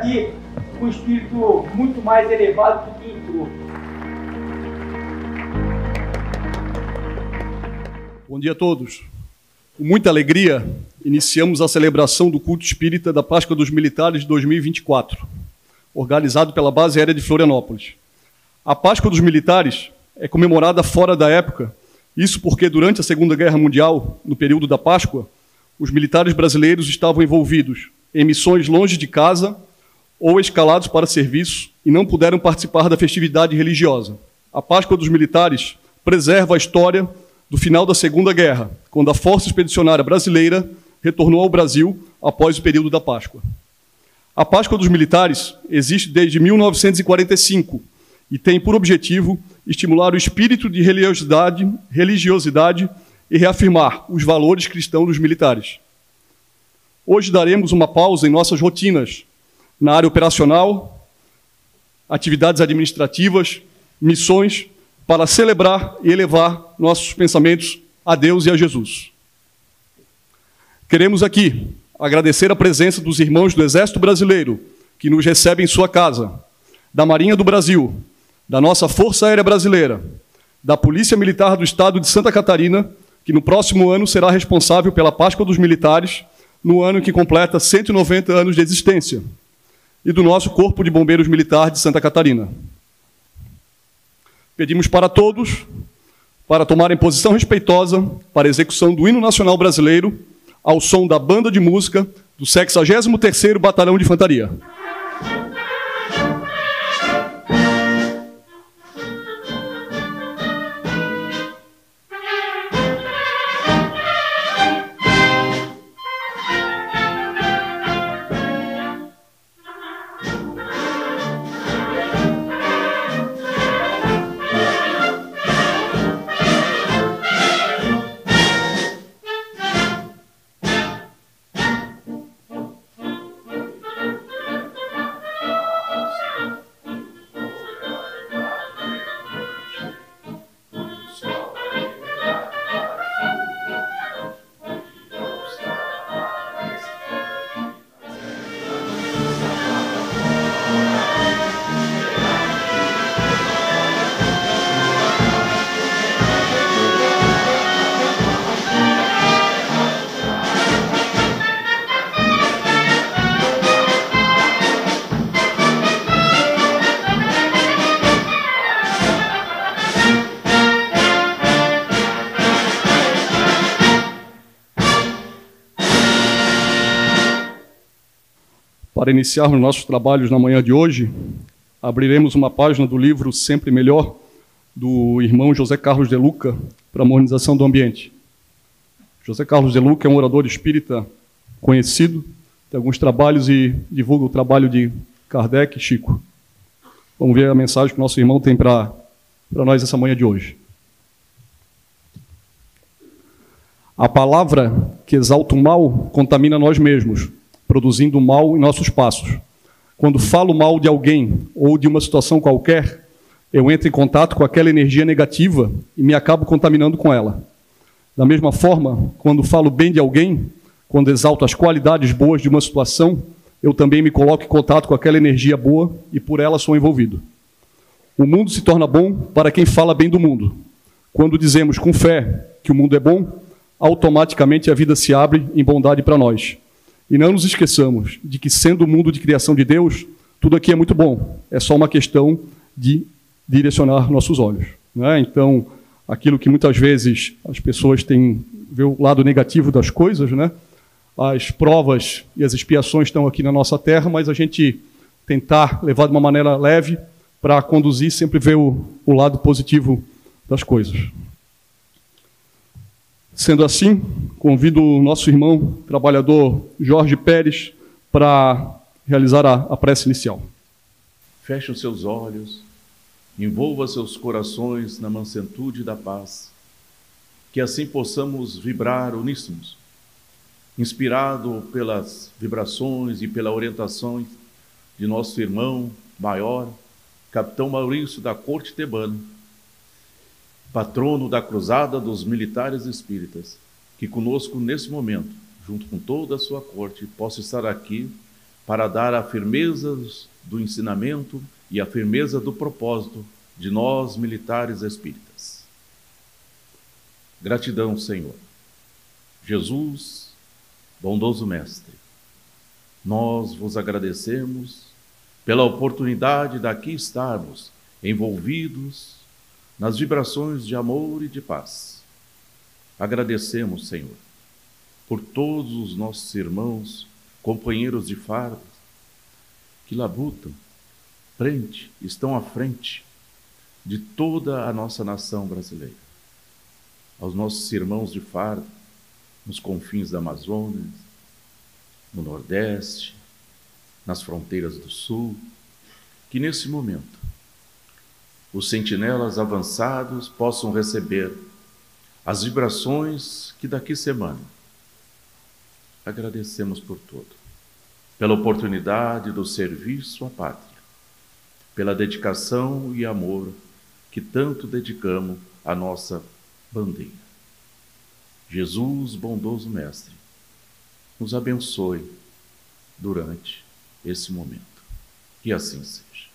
daqui com um espírito muito mais elevado do que entrou. Bom dia a todos. Com muita alegria, iniciamos a celebração do culto espírita da Páscoa dos Militares de 2024, organizado pela Base Aérea de Florianópolis. A Páscoa dos Militares é comemorada fora da época, isso porque durante a Segunda Guerra Mundial, no período da Páscoa, os militares brasileiros estavam envolvidos em missões longe de casa ou escalados para serviço e não puderam participar da festividade religiosa. A Páscoa dos Militares preserva a história do final da Segunda Guerra, quando a Força Expedicionária Brasileira retornou ao Brasil após o período da Páscoa. A Páscoa dos Militares existe desde 1945 e tem por objetivo estimular o espírito de religiosidade e reafirmar os valores cristãos dos militares. Hoje daremos uma pausa em nossas rotinas, na área operacional, atividades administrativas, missões, para celebrar e elevar nossos pensamentos a Deus e a Jesus. Queremos aqui agradecer a presença dos irmãos do Exército Brasileiro, que nos recebem em sua casa, da Marinha do Brasil, da nossa Força Aérea Brasileira, da Polícia Militar do Estado de Santa Catarina, que no próximo ano será responsável pela Páscoa dos Militares, no ano que completa 190 anos de existência, e do nosso Corpo de Bombeiros Militar de Santa Catarina. Pedimos para todos, para tomarem posição respeitosa para a execução do Hino Nacional Brasileiro, ao som da banda de música do 63º Batalhão de Infantaria. Para iniciarmos nossos trabalhos na manhã de hoje, abriremos uma página do livro Sempre Melhor, do irmão José Carlos de Luca, para a Modernização do Ambiente. José Carlos de Luca é um orador espírita conhecido, tem alguns trabalhos e divulga o trabalho de Kardec e Chico. Vamos ver a mensagem que o nosso irmão tem para nós essa manhã de hoje. A palavra que exalta o mal contamina nós mesmos, produzindo mal em nossos passos. Quando falo mal de alguém ou de uma situação qualquer, eu entro em contato com aquela energia negativa e me acabo contaminando com ela. Da mesma forma, quando falo bem de alguém, quando exalto as qualidades boas de uma situação, eu também me coloco em contato com aquela energia boa e por ela sou envolvido. O mundo se torna bom para quem fala bem do mundo. Quando dizemos com fé que o mundo é bom, automaticamente a vida se abre em bondade para nós. E não nos esqueçamos de que, sendo o mundo de criação de Deus, tudo aqui é muito bom. É só uma questão de direcionar nossos olhos, né? Então, aquilo que muitas vezes as pessoas têm, vê o lado negativo das coisas, né? As provas e as expiações estão aqui na nossa terra, mas a gente tentar levar de uma maneira leve para conduzir, sempre ver o lado positivo das coisas. Sendo assim, convido o nosso irmão trabalhador Jorge Pérez para realizar a prece inicial. Feche os seus olhos, envolva seus corações na mansuetude da paz, que assim possamos vibrar uníssonos, inspirado pelas vibrações e pela orientação de nosso irmão maior, capitão Maurício da Corte Tebana, patrono da Cruzada dos Militares Espíritas, que conosco nesse momento, junto com toda a sua corte, possa estar aqui para dar a firmeza do ensinamento e a firmeza do propósito de nós, militares espíritas. Gratidão, Senhor. Jesus, bondoso Mestre, nós vos agradecemos pela oportunidade daqui estarmos envolvidos nas vibrações de amor e de paz. Agradecemos, Senhor, por todos os nossos irmãos, companheiros de farda, que labutam, estão à frente de toda a nossa nação brasileira. Aos nossos irmãos de farda, nos confins da Amazônia, no Nordeste, nas fronteiras do Sul, que nesse momento os sentinelas avançados possam receber as vibrações que daqui se emanam. Agradecemos por tudo, pela oportunidade do serviço à pátria, pela dedicação e amor que tanto dedicamos à nossa bandeira. Jesus, bondoso Mestre, nos abençoe durante esse momento. Que assim seja.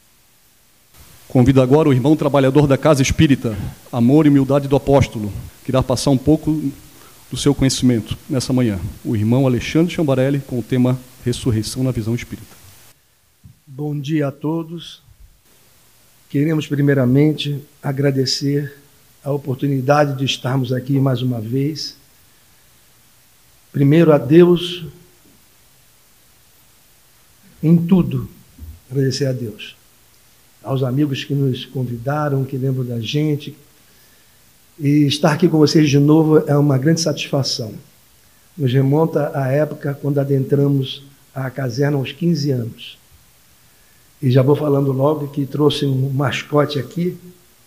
Convido agora o irmão trabalhador da Casa Espírita, Amor e Humildade do Apóstolo, que irá passar um pouco do seu conhecimento nessa manhã. O irmão Alexandre Chambarelli, com o tema Ressurreição na Visão Espírita. Bom dia a todos. Queremos primeiramente agradecer a oportunidade de estarmos aqui mais uma vez. Primeiro a Deus, em tudo, agradecer a Deus. Aos amigos que nos convidaram, que lembram da gente. E estar aqui com vocês de novo é uma grande satisfação. Nos remonta à época quando adentramos a caserna aos 15 anos. E já vou falando logo que trouxe um mascote aqui.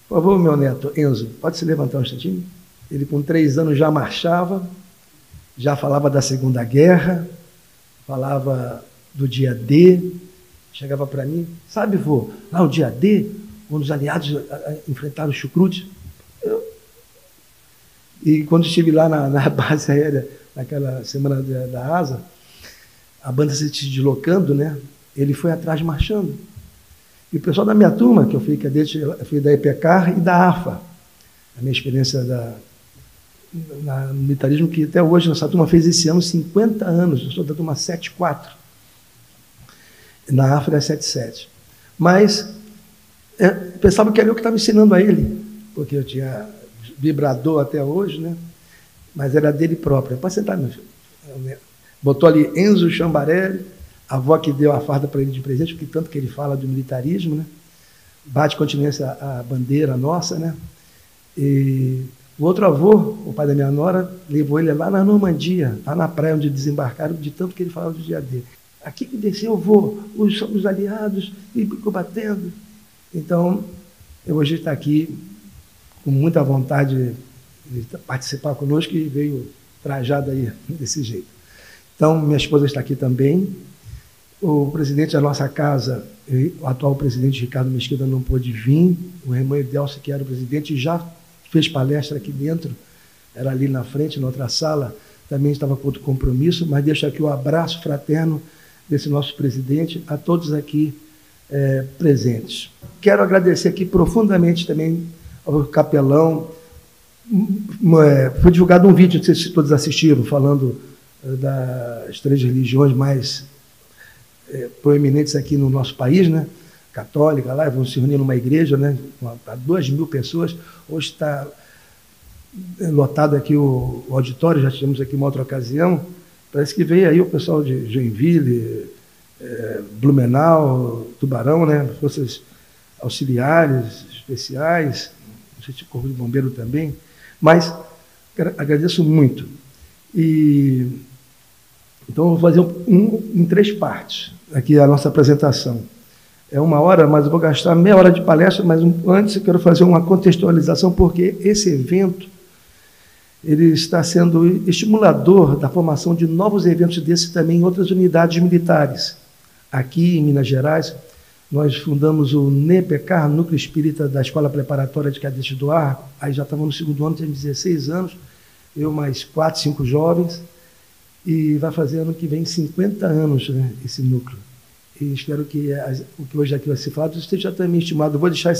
Por favor, meu neto, Enzo, pode se levantar um instantinho? Ele com 3 anos já marchava, já falava da Segunda Guerra, falava do dia D, chegava para mim, sabe, vô, lá o dia D, quando os aliados enfrentaram os chucrutes. E quando estive lá na base aérea, naquela semana da ASA, a banda se deslocando, né? Ele foi atrás marchando. E o pessoal da minha turma, que eu fui cadete, eu fui da EPECAR e da AFA, a minha experiência no militarismo, que até hoje nossa turma fez esse ano 50 anos, eu sou da turma 74, na AFA era 77. Mas pensava que era eu que estava ensinando a ele, porque eu tinha vibrador até hoje, né? Mas era dele próprio. Pode sentar, meu filho. Botou ali Enzo Chambarelli, a avó que deu a farda para ele de presente, porque tanto que ele fala do militarismo, né? Bate continência a bandeira nossa, né? E o outro avô, o pai da minha nora, levou ele lá na Normandia, lá na praia onde desembarcaram, de tanto que ele falava do dia D. Aqui que desceu, avô, os aliados, e ficou batendo. Então, eu hoje estou aqui com muita vontade de participar conosco e veio trajado aí desse jeito. Então, minha esposa está aqui também. O presidente da nossa casa, o atual presidente Ricardo Mesquita, não pôde vir. O irmão Edelcio, que era o presidente, já fez palestra aqui dentro, era ali na frente, na outra sala, também estava com outro compromisso, mas deixo aqui o abraço fraterno desse nosso presidente a todos aqui presentes. Quero agradecer aqui profundamente também ao capelão. Foi divulgado um vídeo, não sei se todos assistiram, falando das 3 religiões mais proeminentes aqui no nosso país, né? Católica, lá vão se reunir numa igreja, né? Para 2.000 pessoas. Hoje está lotado aqui o auditório, já tivemos aqui uma outra ocasião. Parece que veio aí o pessoal de Joinville, Blumenau, Tubarão, né? Forças auxiliares, especiais, não sei se o Corpo de Bombeiro também, mas agradeço muito. E então, eu vou fazer em 3 partes aqui a nossa apresentação. É 1 hora, mas eu vou gastar meia hora de palestra, mas antes eu quero fazer uma contextualização, porque esse evento ele está sendo estimulador da formação de novos eventos desses também em outras unidades militares. Aqui em Minas Gerais, nós fundamos o NEPECAR, Núcleo Espírita da Escola Preparatória de Cadetes do Ar, aí já estávamos no 2º ano, tinha 16 anos, eu mais 4, 5 jovens, e vai fazer ano que vem 50 anos, né, esse núcleo. e espero que o que hoje aqui vai ser falado esteja também estimado. Eu vou deixar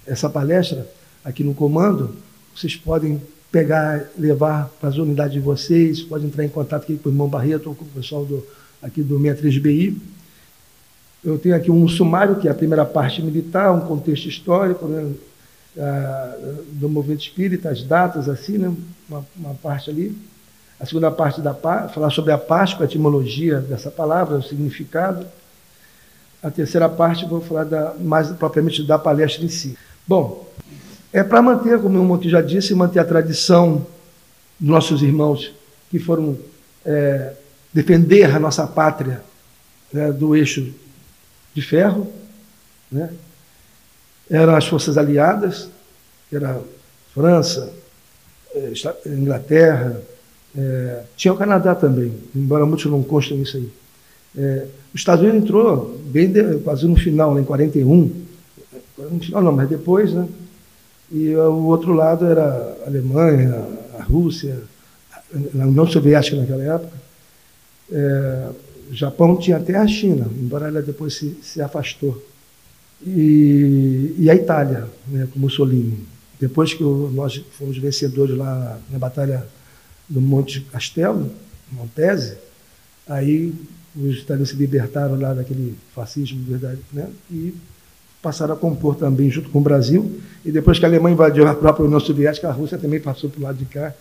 essa palestra aqui no comando, vocês podem pegar, levar para as unidades de vocês, podem entrar em contato aqui com o irmão Barreto ou com o pessoal aqui do 63BI. Eu tenho aqui um sumário, que é a primeira parte militar, um contexto histórico, né, do movimento espírita, as datas, assim, né, uma parte ali. A segunda parte falar sobre a Páscoa, a etimologia dessa palavra, o significado. A terceira parte vou falar mais propriamente da palestra em si. Bom, é para manter, como o irmão aqui já disse, manter a tradição dos nossos irmãos que foram defender a nossa pátria, né, do eixo de ferro, né? Eram as forças aliadas, era França, Inglaterra, tinha o Canadá também, embora muitos não constem nisso aí. Os Estados Unidos entrou quase no final, em 41, no final não, mas depois, né? E o outro lado era a Alemanha, a Rússia, a União Soviética naquela época. O Japão tinha até a China, embora ela depois se afastou. E a Itália, né, com Mussolini. Depois que nós fomos vencedores lá na Batalha do Monte Castelo, Montese, aí os italianos se libertaram lá daquele fascismo, verdade, né, e passaram a compor também junto com o Brasil. E depois que a Alemanha invadiu a própria União Soviética, a Rússia também passou para o lado de cá.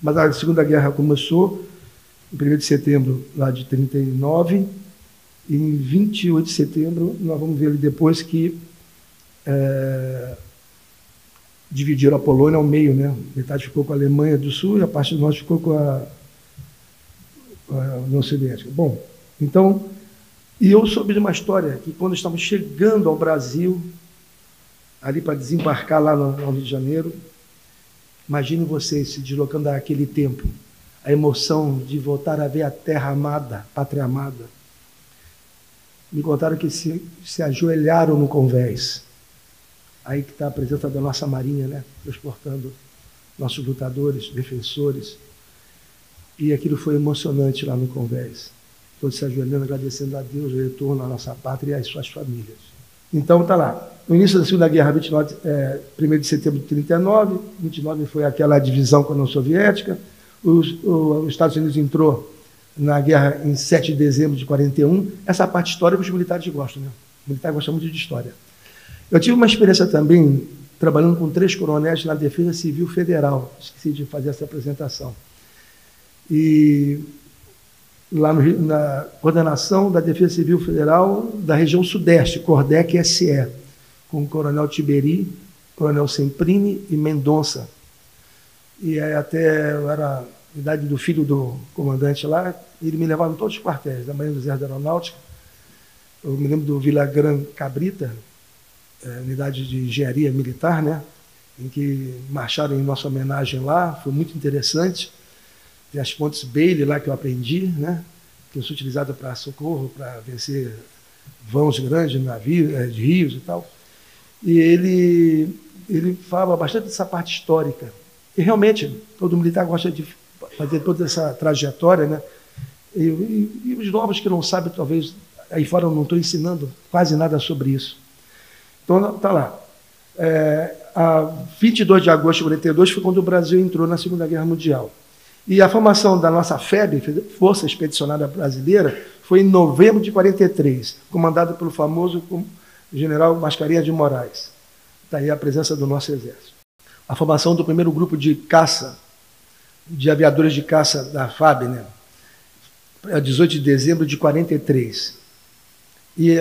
Mas a Segunda Guerra começou em 1º de setembro lá de 39, e em 28 de setembro, nós vamos ver ali depois que dividiram a Polônia ao meio, né? Metade ficou com a Alemanha do Sul e a parte do norte ficou com a União Soviética. Bom, então, e eu soube de uma história que quando estávamos chegando ao Brasil, ali para desembarcar lá no Rio de Janeiro, imaginem vocês se deslocando àquele tempo, a emoção de voltar a ver a terra amada, pátria amada. Me contaram que se ajoelharam no Convés. Aí que está a presença da nossa Marinha, né? Transportando nossos lutadores, defensores. E aquilo foi emocionante lá no Convés. Todos se ajoelhando, agradecendo a Deus o retorno à nossa pátria e às suas famílias. Então, está lá. No início da Segunda Guerra, 1º de setembro de 39, 29 foi aquela divisão com a União Soviética. Os Estados Unidos entrou na guerra em 7 de dezembro de 41. Essa parte histórica os militares gostam, né? O militar gosta muito de história. Eu tive uma experiência também trabalhando com 3 coronéis na Defesa Civil Federal. Esqueci de fazer essa apresentação. E lá na coordenação da Defesa Civil Federal da região Sudeste, Cordec-SE, com o coronel Tiberi, coronel Semprini e Mendonça. E aí até eu era a idade do filho do comandante lá, ele me levava em todos os quartéis da Marinha do Exército da Aeronáutica. Eu me lembro do Vilagran Cabrita, unidade de engenharia militar, né, em que marcharam em nossa homenagem lá, foi muito interessante. Tem as pontes Bailey lá que eu aprendi, né, que eu sou utilizada para socorro, para vencer vãos grandes, navios, de rios e tal. E ele falava bastante dessa parte histórica. E realmente, todo militar gosta de fazer toda essa trajetória, né? E os novos que não sabem, talvez, aí fora eu não estou ensinando quase nada sobre isso. Então, está lá. A 22 de agosto de 42 foi quando o Brasil entrou na Segunda Guerra Mundial. E a formação da nossa FEB, Força Expedicionária Brasileira, foi em novembro de 43, comandada pelo famoso general Mascarenhas de Moraes. Está aí a presença do nosso exército. A formação do primeiro grupo de caça, de aviadores de caça da FAB, né? 18 de dezembro de 43. E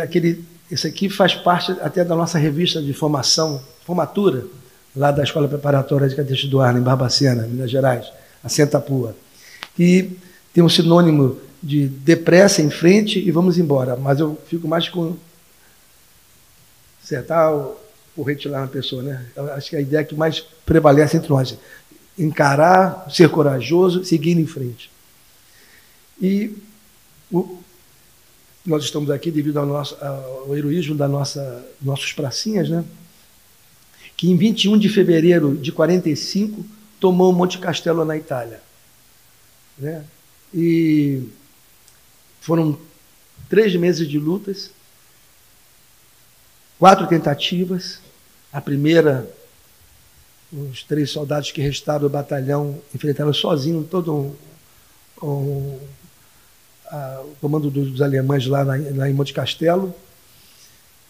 esse aqui faz parte até da nossa revista de formatura, lá da Escola Preparatória de Cadetes do Ar, em Barbacena, Minas Gerais, a Sentapua. E tem um sinônimo de depressa, em frente e vamos embora. Mas eu fico mais com acertar ou retirar uma pessoa, né? Eu acho que é a ideia que mais prevalece entre nós. Encarar, ser corajoso, seguir em frente. E nós estamos aqui devido ao heroísmo nossos pracinhas, né? Que em 21 de fevereiro de 45 tomou Monte Castelo na Itália, né? E foram 3 meses de lutas, 4 tentativas. A primeira, os 3 soldados que restaram do batalhão enfrentaram sozinhos todo o comando dos alemães lá em Monte Castelo,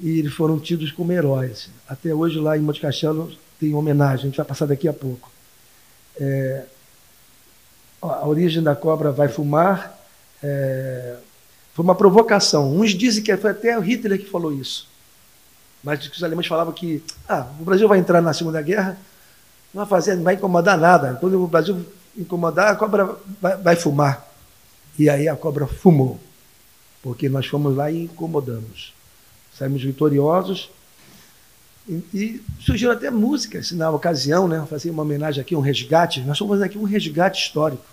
e eles foram tidos como heróis. Até hoje, lá em Monte Castelo, tem homenagem, a gente vai passar daqui a pouco. A origem da cobra vai fumar foi uma provocação. Uns dizem que foi até o Hitler que falou isso, mas os alemães falavam que o Brasil vai entrar na Segunda Guerra, não vai incomodar nada. Quando o Brasil incomodar, a cobra vai fumar. E aí a cobra fumou, porque nós fomos lá e incomodamos. Saímos vitoriosos e surgiram até músicas na ocasião, né? Fazer uma homenagem aqui, um resgate. Nós estamos fazendo aqui um resgate histórico.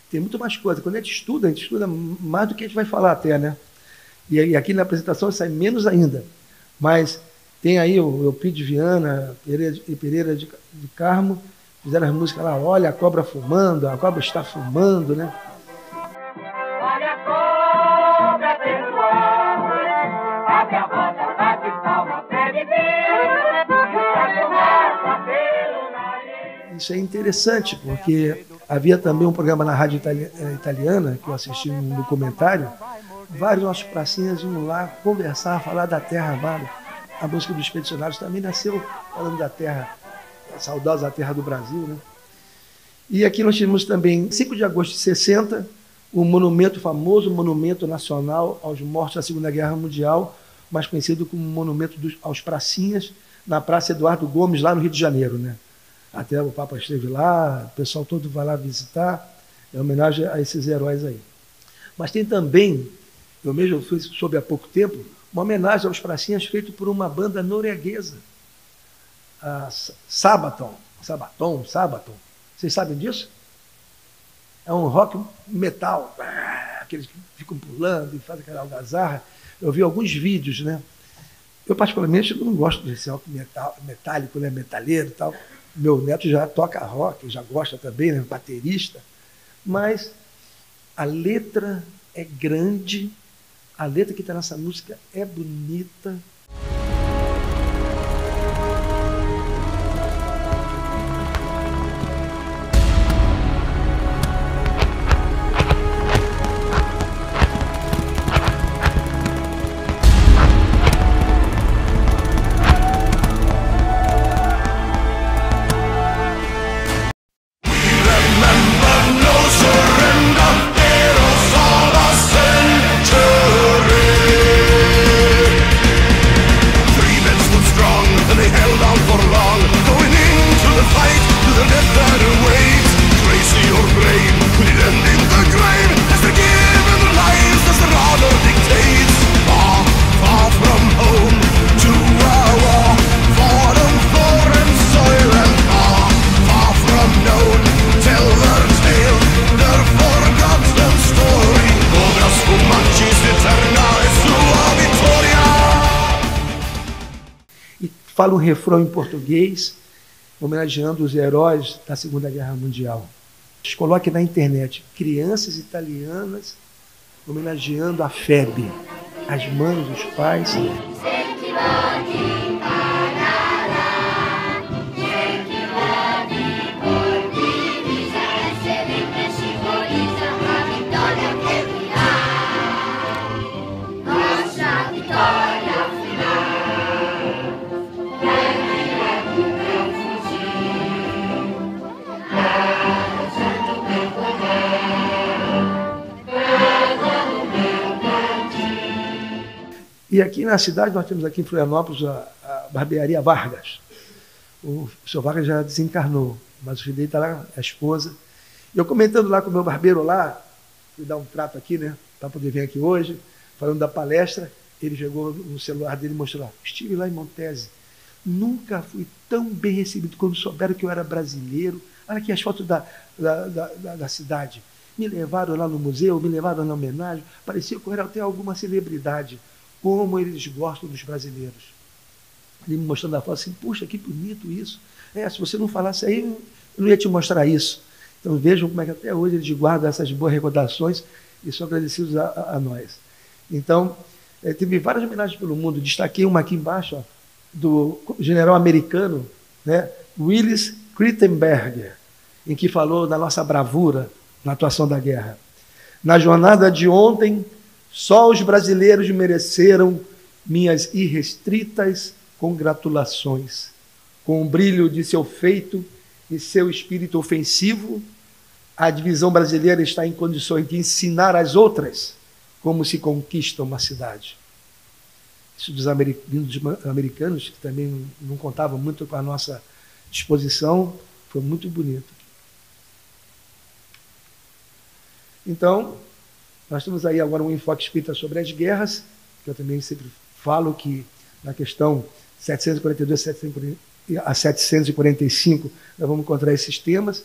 Tem muito mais coisa. Quando a gente estuda mais do que a gente vai falar até, né? E aqui na apresentação sai menos ainda. Mas tem aí o Euclides Viana e Pereira de Carmo, fizeram as músicas lá, olha a cobra fumando, a cobra está fumando, né? Olha a cobra perdoando, abre a boca, bate palma, pede Isso é interessante, porque havia também um programa na rádio italiana, que eu assisti num documentário, vários nossos pracinhas iam lá conversar, falar da terra amada. A música dos Expedicionários também nasceu falando da terra, a saudosa terra do Brasil, né? E aqui nós tivemos também, 5 de agosto de 60, o monumento famoso, Monumento Nacional aos Mortos da Segunda Guerra Mundial, mais conhecido como Monumento aos Pracinhas, na Praça Eduardo Gomes, lá no Rio de Janeiro, né? Até o Papa esteve lá, o pessoal todo vai lá visitar, em homenagem a esses heróis aí. Mas tem também, eu mesmo soube há pouco tempo, uma homenagem aos pracinhas feito por uma banda norueguesa, a Sabaton. Vocês sabem disso? É um rock metal, aqueles que ficam pulando e fazem aquela algazarra. Eu vi alguns vídeos, né? Eu, particularmente, não gosto desse rock metálico, né? Metaleiro e tal. Meu neto já toca rock, já gosta também, né? Baterista. Mas a letra é grande, a letra que está nessa música é bonita. Fala um refrão em português, homenageando os heróis da Segunda Guerra Mundial. Coloque na internet, crianças italianas homenageando a FEB, as mães, os pais. E aqui na cidade, nós temos aqui em Florianópolis a barbearia Vargas. O senhor Vargas já desencarnou, mas o filho dele está lá, a esposa. Eu comentando lá com o meu barbeiro lá, fui dar um trato aqui, né, para poder vir aqui hoje, falando da palestra, ele chegou no celular dele e mostrou lá, estive lá em Montese, nunca fui tão bem recebido quando souberam que eu era brasileiro. Olha aqui as fotos da cidade. Me levaram lá no museu, me levaram na homenagem, parecia que eu era até alguma celebridade. Como eles gostam dos brasileiros. Ele me mostrando a foto assim, puxa, que bonito isso. Se você não falasse aí, eu não ia te mostrar isso. Então vejam como é que até hoje eles guardam essas boas recordações e são agradecidos a nós. Então, teve várias homenagens pelo mundo. Destaquei uma aqui embaixo, ó, do general americano, né, Willis Krittenberger, em que falou da nossa bravura na atuação da guerra. Na jornada de ontem, só os brasileiros mereceram minhas irrestritas congratulações. Com o brilho de seu feito e seu espírito ofensivo, a divisão brasileira está em condições de ensinar às outras como se conquista uma cidade. Isso dos americanos, que também não contavam muito com a nossa disposição, foi muito bonito. Então, nós temos aí agora um enfoque espírita sobre as guerras, que eu também sempre falo que na questão 742 a 745 nós vamos encontrar esses temas.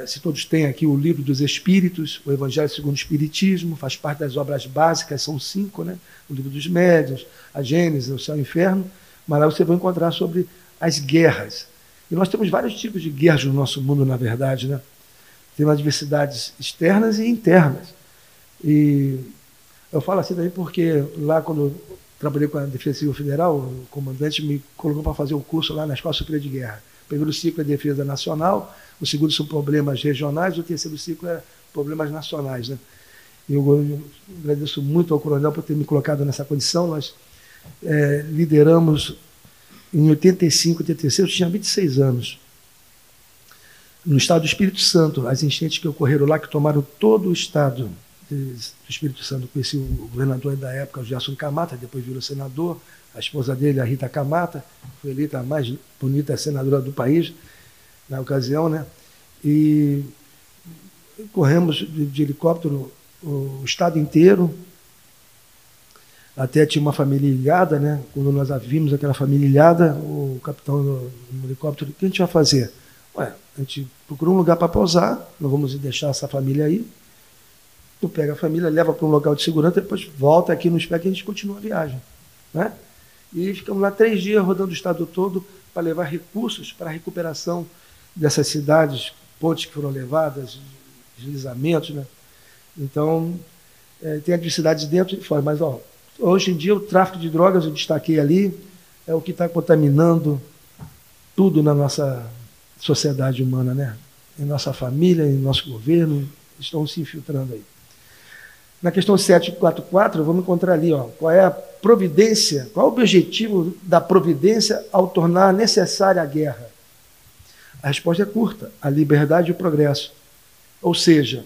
Se todos têm aqui o Livro dos Espíritos, o Evangelho segundo o Espiritismo, faz parte das obras básicas, são 5, né? O Livro dos Médiuns, a Gênesis, o Céu e o Inferno, mas lá você vai encontrar sobre as guerras. E nós temos vários tipos de guerras no nosso mundo, na verdade, né? Tem adversidades externas e internas. E eu falo assim também porque lá, quando eu trabalhei com a Defesa Civil Federal, o comandante me colocou para fazer um curso lá na Escola Superior de Guerra. O primeiro ciclo é Defesa Nacional, o segundo são problemas regionais, o terceiro ciclo é problemas nacionais, né? E eu agradeço muito ao coronel por ter me colocado nessa condição. Nós lideramos em 85, 86, eu tinha 26 anos. No estado do Espírito Santo, as enchentes que ocorreram lá, que tomaram todo o estado do Espírito Santo. Conheci o governador da época, o Gerson Camata, depois virou senador, a esposa dele, a Rita Camata, foi eleita a mais bonita senadora do país na ocasião, né? E corremos de helicóptero o estado inteiro, até tinha uma família ilhada, né? Quando nós vimos aquela família ilhada, o capitão no helicóptero, o que a gente vai fazer? Ué, a gente procurou um lugar para pousar, não vamos deixar essa família aí. Tu pega a família, leva para um local de segurança, depois volta aqui no espé que a gente continua a viagem, né? E ficamos lá 3 dias rodando o estado todo para levar recursos para a recuperação dessas cidades, pontes que foram levadas, deslizamentos, né? Então, tem adversidades dentro e fora, mas hoje em dia o tráfico de drogas, eu destaquei ali, é o que está contaminando tudo na nossa sociedade humana, né? Em nossa família, em nosso governo, estão se infiltrando aí. Na questão 744, vamos encontrar ali, qual é a providência, qual é o objetivo da providência ao tornar necessária a guerra? A resposta é curta: a liberdade e o progresso. Ou seja,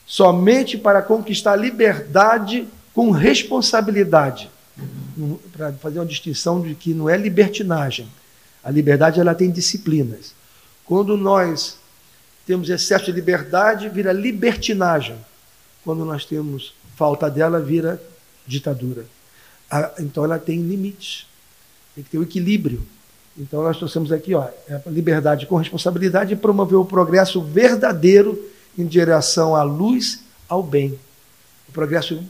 somente para conquistar a liberdade com responsabilidade, para fazer uma distinção de que não é libertinagem. A liberdade, ela tem disciplinas. Quando nós temos excesso de liberdade, vira libertinagem. Quando nós temos falta dela, vira ditadura. Então, ela tem limites. Tem que ter o equilíbrio. Então, nós trouxemos aqui, a liberdade com responsabilidade e promover o progresso verdadeiro em direção à luz, ao bem. O progresso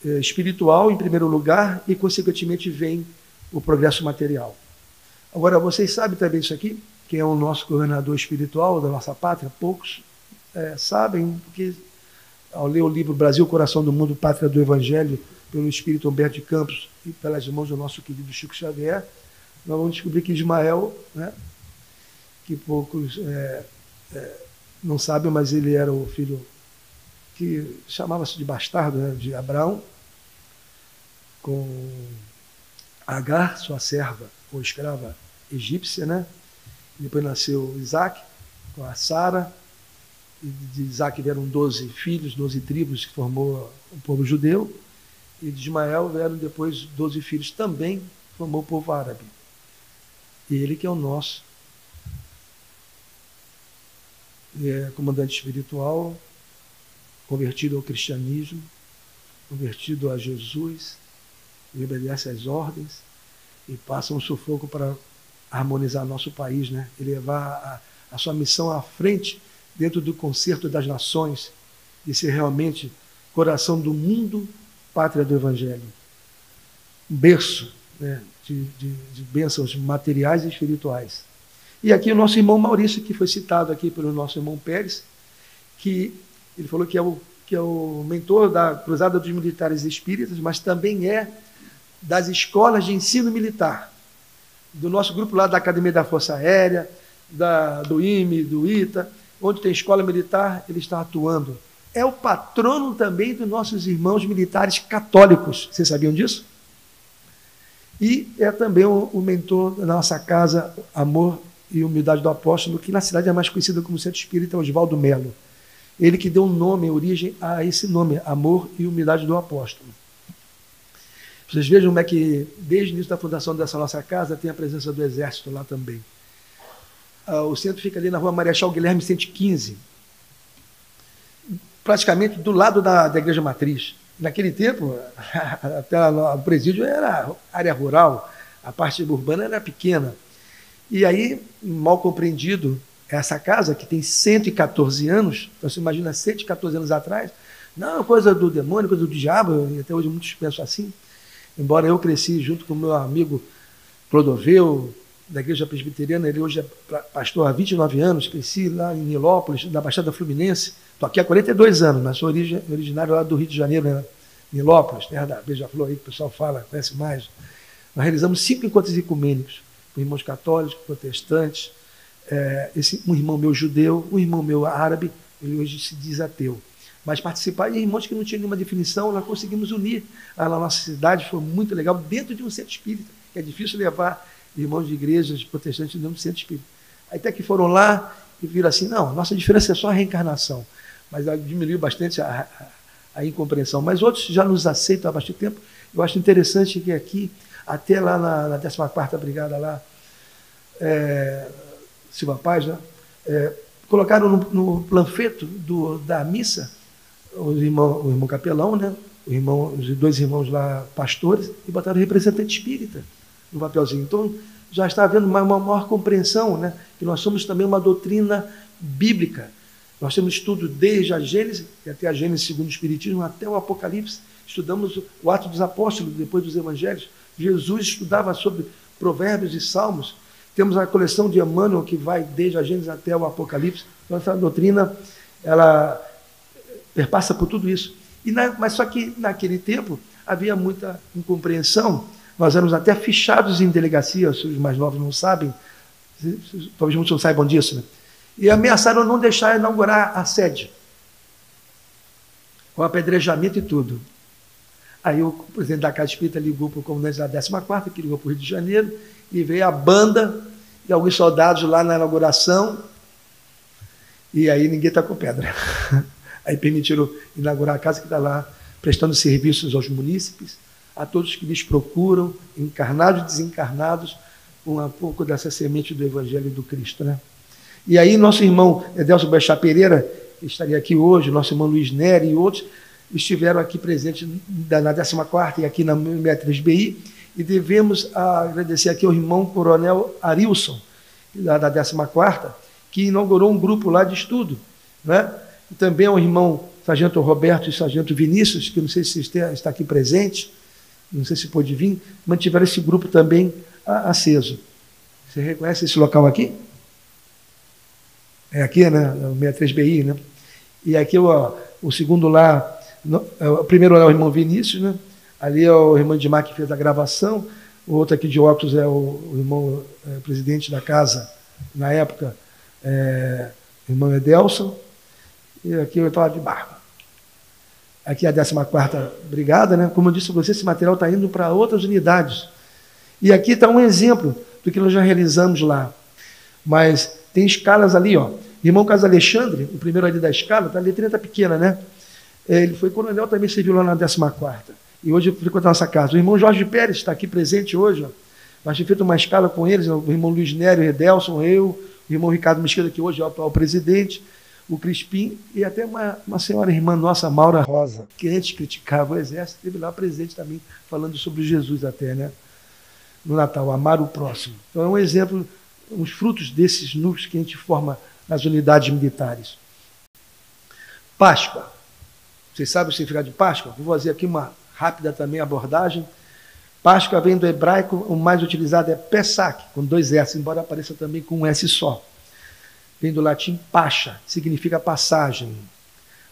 espiritual, em primeiro lugar, e, consequentemente, vem o progresso material. Agora, vocês sabem também isso aqui? Quem é o nosso governador espiritual da nossa pátria? Poucos sabem, porque ao ler o livro Brasil, Coração do Mundo, Pátria do Evangelho, pelo Espírito Humberto de Campos e pelas mãos do nosso querido Chico Xavier, nós vamos descobrir que Ismael, né, que poucos não sabem, mas ele era o filho que chamava-se de bastardo, né, de Abraão, com Agar, sua serva ou escrava egípcia, né? Depois nasceu Isaac, com a Sara, e de Isaac vieram 12 filhos, 12 tribos que formou o povo judeu, e de Ismael vieram depois 12 filhos, também formou o povo árabe. E ele que é o nosso comandante espiritual, convertido ao cristianismo, convertido a Jesus, e obedece às ordens e passa um sufoco para harmonizar nosso país, né? E levar a sua missão à frente dentro do concerto das nações e ser realmente coração do mundo, pátria do Evangelho. Um berço, né, de bênçãos materiais e espirituais. E aqui o nosso irmão Maurício, que foi citado aqui pelo nosso irmão Pérez, que ele falou que que é o mentor da Cruzada dos Militares Espíritas, mas também é das escolas de ensino militar, do nosso grupo lá da Academia da Força Aérea, do IME, do ITA, onde tem escola militar, ele está atuando. É o patrono também dos nossos irmãos militares católicos. Vocês sabiam disso? E é também o mentor da nossa casa, Amor e Humildade do Apóstolo, que na cidade é mais conhecida como Centro Espírita Oswaldo Melo. Ele que deu nome, origem a esse nome, Amor e Humildade do Apóstolo. Vocês vejam como é que, desde o início da fundação dessa nossa casa, tem a presença do Exército lá também. O centro fica ali na rua Marechal Guilherme 115, praticamente do lado da Igreja Matriz. Naquele tempo, até o presídio era área rural, a parte urbana era pequena. E aí, mal compreendido, essa casa, que tem 114 anos, então você imagina 114 anos atrás, não, coisa do demônio, coisa do diabo, e até hoje muitos pensam assim, embora eu cresci junto com o meu amigo Clodoveu, da Igreja Presbiteriana, ele hoje é pastor há 29 anos, cresci lá em Nilópolis, na Baixada Fluminense, estou aqui há 42 anos, mas sou originário lá do Rio de Janeiro, né? Nilópolis, terra da Beija-Flor, aí que o pessoal fala, conhece mais. Nós realizamos 5 encontros ecumênicos, com irmãos católicos, protestantes, um irmão meu judeu, um irmão meu árabe, ele hoje se diz ateu. Mas participar de irmãos que não tinham nenhuma definição, nós conseguimos unir lá na nossa cidade, foi muito legal, dentro de um centro espírita, que é difícil levar irmãos de igrejas protestantes dentro do centro espírita. Aí até que foram lá e viram assim, não, a nossa diferença é só a reencarnação, mas diminuiu bastante a incompreensão. Mas outros já nos aceitam há bastante tempo. Eu acho interessante que aqui, até lá na 14ª Brigada, lá, Silva Paz, né, colocaram no panfleto da missa o irmão capelão, né, os 2 irmãos lá pastores, e botaram representante espírita no papelzinho. Então, já está havendo uma maior compreensão, né, que nós somos também uma doutrina bíblica. Nós temos estudo desde a Gênesis, até a Gênesis segundo o Espiritismo, até o Apocalipse. Estudamos o Atos dos Apóstolos, depois dos Evangelhos. Jesus estudava sobre Provérbios e Salmos. Temos a coleção de Emmanuel, que vai desde a Gênesis até o Apocalipse. Então, essa doutrina, ela perpassa por tudo isso. Mas só que, naquele tempo, havia muita incompreensão. Nós éramos até fichados em delegacia, se os mais novos não sabem, talvez muitos não saibam disso, né? E ameaçaram não deixar inaugurar a sede, com apedrejamento e tudo. Aí o presidente da Casa Espírita ligou para o comandante da 14ª, que ligou para o Rio de Janeiro, e veio a banda e alguns soldados lá na inauguração, e aí ninguém está com pedra. Aí permitiram inaugurar a casa, que está lá prestando serviços aos munícipes, a todos que lhes procuram, encarnados e desencarnados, com um pouco dessa semente do Evangelho do Cristo, né? E aí nosso irmão Edelso Bechá Pereira, que estaria aqui hoje, nosso irmão Luiz Nery e outros, estiveram aqui presentes na 14ª e aqui na 63BI, e devemos agradecer aqui ao irmão Coronel Arilson, da 14ª, que inaugurou um grupo lá de estudo, né? E também ao irmão Sargento Roberto e Sargento Vinícius, que não sei se está aqui presente, não sei se pôde vir, mantiveram esse grupo também aceso. Você reconhece esse local aqui? É aqui, né? O 63BI, né? E aqui o segundo lá, o primeiro é o irmão Vinícius, né? Ali é o irmão Edmar, que fez a gravação. O outro aqui de óculos é o irmão presidente da casa, na época, o irmão Edelson. E aqui eu estava de barba. Aqui é a 14ª Brigada, né? Como eu disse para você, esse material está indo para outras unidades. E aqui está um exemplo do que nós já realizamos lá. Mas tem escalas ali, ó. Irmão Carlos Alexandre, o primeiro ali da escala, tá, a letrinha está pequena, né? Ele foi coronel, também serviu lá na 14ª. E hoje frequenta a nossa casa. O irmão Jorge Pérez está aqui presente hoje, ó. Nós temos feito uma escala com eles, o irmão Luiz Nery, o Edelson, eu, o irmão Ricardo Mesquita, que hoje é o atual presidente, o Crispim, e até uma senhora irmã nossa, Maura Rosa, que antes criticava o exército, esteve lá presente também, falando sobre Jesus até, né? No Natal, amar o próximo. Então é um exemplo, uns frutos desses núcleos que a gente forma nas unidades militares. Páscoa. Vocês sabem o significado de Páscoa? Vou fazer aqui uma rápida também abordagem. Páscoa vem do hebraico, o mais utilizado é Pesach, com 2 S, embora apareça também com um S só. Vem do latim pascha, significa passagem.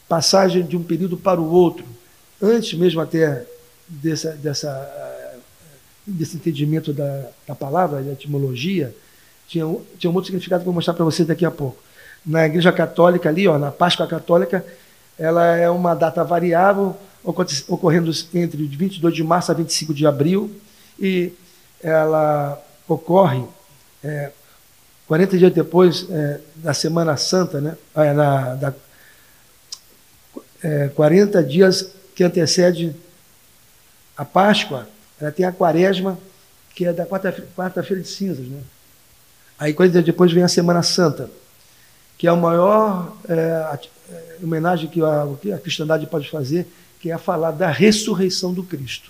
passagem de um período para o outro, antes mesmo até desse entendimento da palavra, da etimologia, tinha um outro significado que eu vou mostrar para vocês daqui a pouco. Na Igreja Católica ali, na Páscoa Católica, ela é uma data variável, ocorrendo entre 22 de março a 25 de abril, e ela ocorre 40 dias depois da Semana Santa, né? 40 dias que antecede a Páscoa, ela tem a Quaresma, que é da quarta-feira de cinzas, né? Aí 40 dias depois vem a Semana Santa, que é a maior homenagem que a cristandade pode fazer, que é falar da ressurreição do Cristo.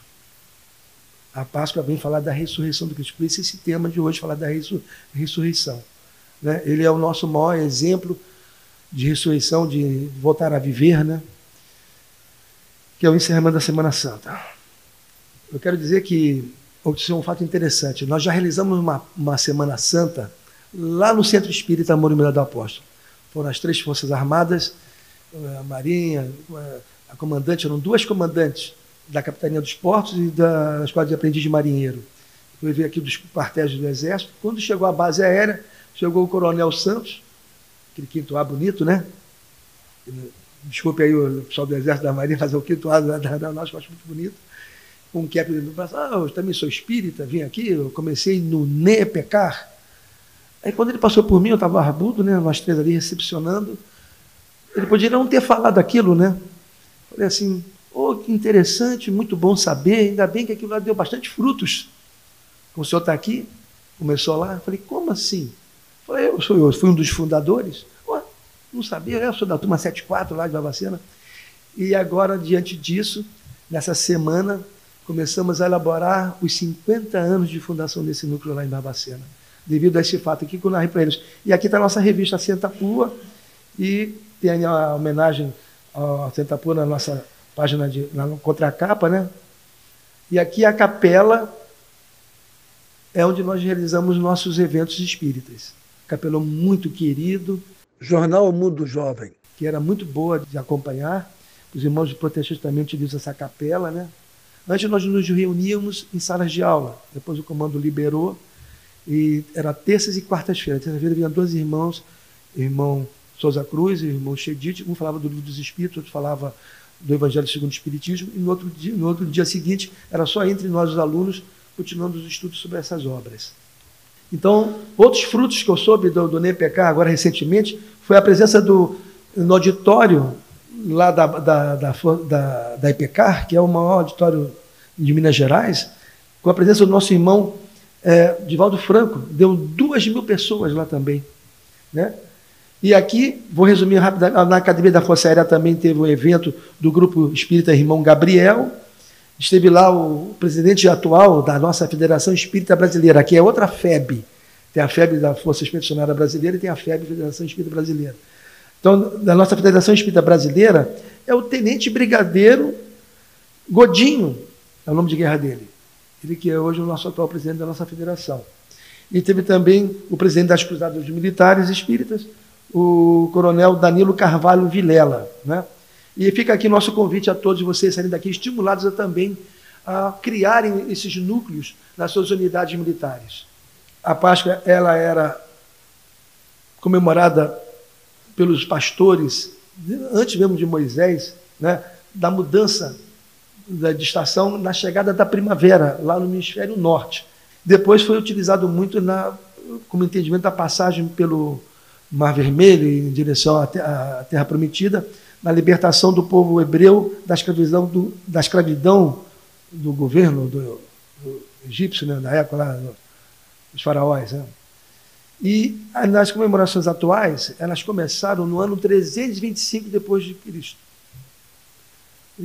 A Páscoa vem falar da ressurreição do Cristo. Por isso esse tema de hoje, falar da ressurreição. Né? Ele é o nosso maior exemplo de ressurreição, de voltar a viver, né? Que é o encerramento da Semana Santa. Eu quero dizer que, isso é um fato interessante, nós já realizamos uma Semana Santa lá no Centro Espírita Amor e Unidade do Apóstolo. Foram as 3 Forças Armadas, a Marinha, a comandante, eram 2 comandantes da Capitania dos Portos e da Escola de Aprendiz de Marinheiro. Eu veio aqui dos quartéis do Exército. Quando chegou a base aérea, chegou o Coronel Santos, aquele 5º A bonito, né? Desculpe aí o pessoal do Exército da Marinha fazer o 5º A da nossa, eu acho muito bonito. Com um cap no braço, eu também sou espírita, vim aqui, eu comecei no NEPECAR. Aí quando ele passou por mim, eu estava barbudo, né? Nós 3 ali recepcionando. Ele podia não ter falado aquilo, né? Falei assim, que interessante, muito bom saber, ainda bem que aquilo lá deu bastante frutos. O senhor está aqui? Começou lá. Eu falei, como assim? Falei, eu fui um dos fundadores. Não sabia, eu sou da turma 74 lá de Barbacena. E agora, diante disso, nessa semana, começamos a elaborar os 50 anos de fundação desse núcleo lá em Barbacena, devido a esse fato aqui que eu narrei para eles. E aqui está a nossa revista Senta Pua, e tem a homenagem ao Senta Pua na nossa página na contracapa, né? E aqui a capela é onde nós realizamos nossos eventos espíritas. Capelão muito querido, jornal Mundo Jovem, que era muito boa de acompanhar. Os irmãos protestantes também utilizam essa capela, né? Antes nós nos reuníamos em salas de aula, depois o comando liberou, e era terças e quartas-feiras. Terça-feira vinham 2 irmãos, irmão Souza Cruz e irmão Chedite, um falava do Livro dos Espíritos, outro falava do Evangelho segundo o Espiritismo, e no outro dia seguinte era só entre nós os alunos, continuando os estudos sobre essas obras. Então, outros frutos que eu soube do NEPECAR agora recentemente foi a presença no auditório lá da IPECAR, que é o maior auditório de Minas Gerais, com a presença do nosso irmão Divaldo Franco, deu 2.000 pessoas lá também, né? E aqui, vou resumir rapidamente, na Academia da Força Aérea também teve um evento do Grupo Espírita Irmão Gabriel, esteve lá o presidente atual da nossa Federação Espírita Brasileira, que é outra FEB, tem a FEB da Força Expedicionária Brasileira e tem a FEB, Federação Espírita Brasileira. Então, da nossa Federação Espírita Brasileira, é o Tenente Brigadeiro Godinho, é o nome de guerra dele. Ele que é hoje o nosso atual presidente da nossa federação. E teve também o presidente das Cruzadas Militares Espíritas, o coronel Danilo Carvalho Vilela, né? E fica aqui nosso convite a todos vocês saírem daqui estimulados também a criarem esses núcleos nas suas unidades militares. A Páscoa, ela era comemorada pelos pastores, antes mesmo de Moisés, né, da mudança de estação na chegada da primavera, lá no hemisfério norte. Depois foi utilizado muito como entendimento da passagem pelo Mar Vermelho em direção à Terra Prometida, na libertação do povo hebreu da escravidão do governo do egípcio, né, na época lá, dos faraós, né? E nas comemorações atuais, elas começaram no ano 325 depois de Cristo,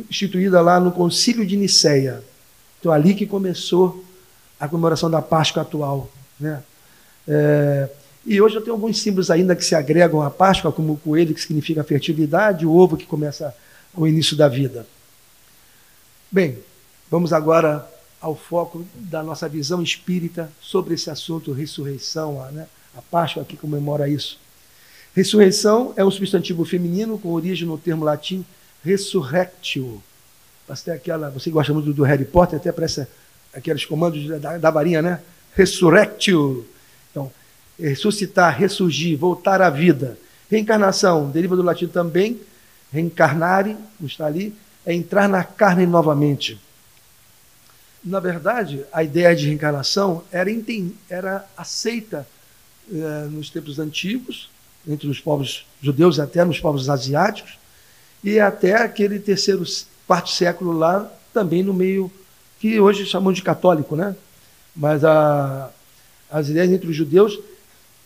instituída lá no Concílio de Nicéia. Então, ali que começou a comemoração da Páscoa atual, né? E hoje eu tenho alguns símbolos ainda que se agregam à Páscoa, como o coelho, que significa a fertilidade, o ovo, que começa o início da vida. Bem, vamos agora ao foco da nossa visão espírita sobre esse assunto, ressurreição, né? A Páscoa que comemora isso. Ressurreição é um substantivo feminino com origem no termo latim resurrectio. Você gosta muito do Harry Potter, até parece aqueles comandos da varinha, né? Resurrectio. Então, ressuscitar, ressurgir, voltar à vida. Reencarnação, deriva do latim também, reencarnare, não está ali, é entrar na carne novamente. Na verdade, a ideia de reencarnação era aceita nos tempos antigos, entre os povos judeus, até nos povos asiáticos, e até aquele quarto século lá, também no meio, que hoje chamam de católico, né? Mas as ideias entre os judeus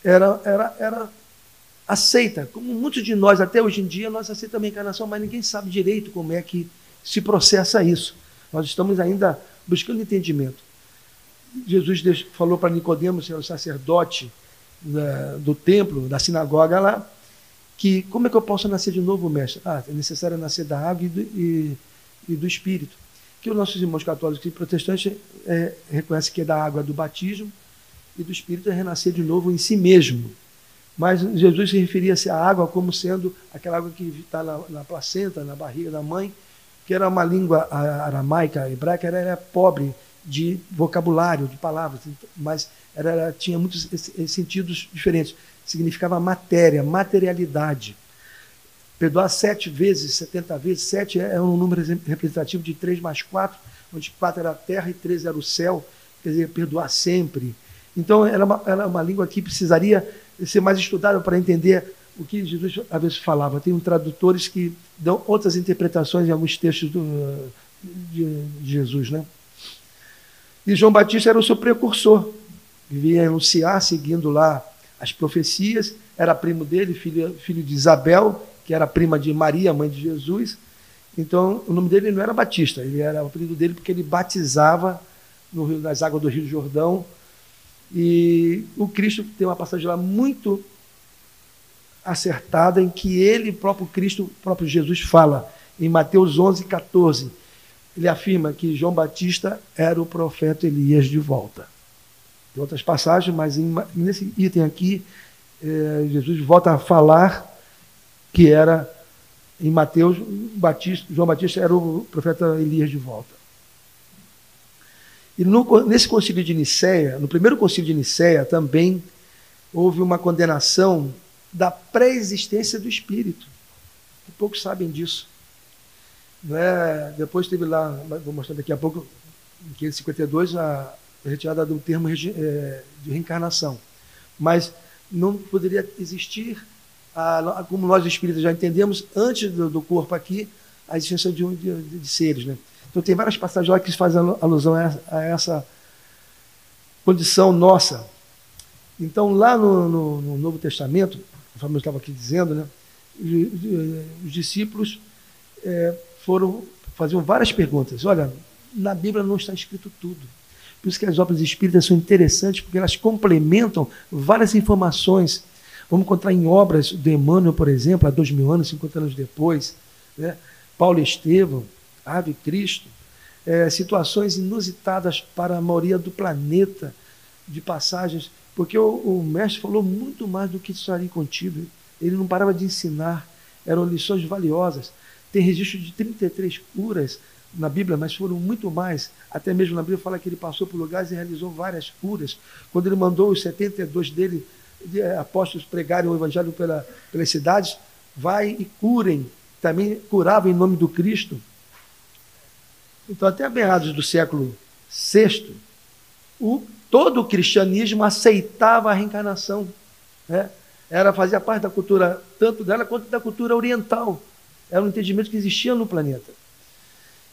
era aceita, como muitos de nós, até hoje em dia, nós aceitamos a reencarnação, mas ninguém sabe direito como é que se processa isso. Nós estamos ainda buscando entendimento. Jesus falou para Nicodemos, o sacerdote do templo, da sinagoga lá, que como é que eu posso nascer de novo, mestre? É necessário nascer da água e do Espírito. Que os nossos irmãos católicos e protestantes reconhecem que é da água do batismo e do Espírito é renascer de novo em si mesmo. Mas Jesus se referia-se à água como sendo aquela água que está na placenta, na barriga da mãe, que era uma língua aramaica, hebraica, era pobre de vocabulário, de palavras, mas tinha muitos sentidos diferentes. Significava matéria, materialidade. Perdoar 7 vezes, 70 vezes, 7 é um número representativo de 3 mais 4, onde 4 era a terra e 3 era o céu, quer dizer, perdoar sempre. Então, era uma língua que precisaria ser mais estudada para entender o que Jesus às vezes falava. Tem tradutores que dão outras interpretações em alguns textos de Jesus, né? E João Batista era o seu precursor, vivia a anunciar, seguindo lá as profecias, era primo dele, filho de Isabel, que era prima de Maria, mãe de Jesus. Então, o nome dele não era Batista, ele era o apelido dele porque ele batizava nas águas do Rio Jordão. E o Cristo tem uma passagem lá muito acertada, em que ele, próprio Cristo, próprio Jesus, fala, em Mateus 11:14. Ele afirma que João Batista era o profeta Elias de volta. Tem outras passagens, mas nesse item aqui, Jesus volta a falar que era, em Mateus, João Batista era o profeta Elias de volta. E nesse concílio de Nicéia, no primeiro concílio de Nicéia, também houve uma condenação da pré-existência do Espírito. Poucos sabem disso. Não é? Depois teve lá, vou mostrar daqui a pouco, em 552, a retirada do termo de reencarnação. Mas não poderia existir, como nós espíritas já entendemos, antes do corpo aqui, a existência de seres, né? Então tem várias passagens lá que fazem alusão a essa condição nossa. Então lá no Novo Testamento, conforme eu estava aqui dizendo, né, os discípulos faziam várias perguntas. Olha, na Bíblia não está escrito tudo. Por isso que as obras espíritas são interessantes, porque elas complementam várias informações. Vamos encontrar em obras de Emmanuel, por exemplo, há 2000 anos, 50 anos depois, né? Paulo Estevão, Ave Cristo, situações inusitadas para a maioria do planeta, de passagens, porque o mestre falou muito mais do que estaria contido. Ele não parava de ensinar, eram lições valiosas. Tem registro de 33 curas na Bíblia, mas foram muito mais. Até mesmo na Bíblia fala que ele passou por lugares e realizou várias curas. Quando ele mandou os 72 dele, apóstolos, pregarem o evangelho pelas cidades, vai e curem. Também curava em nome do Cristo. Então, até meados do século VI, todo o cristianismo aceitava a reencarnação, né? Fazia parte da cultura, tanto dela quanto da cultura oriental. Era um entendimento que existia no planeta.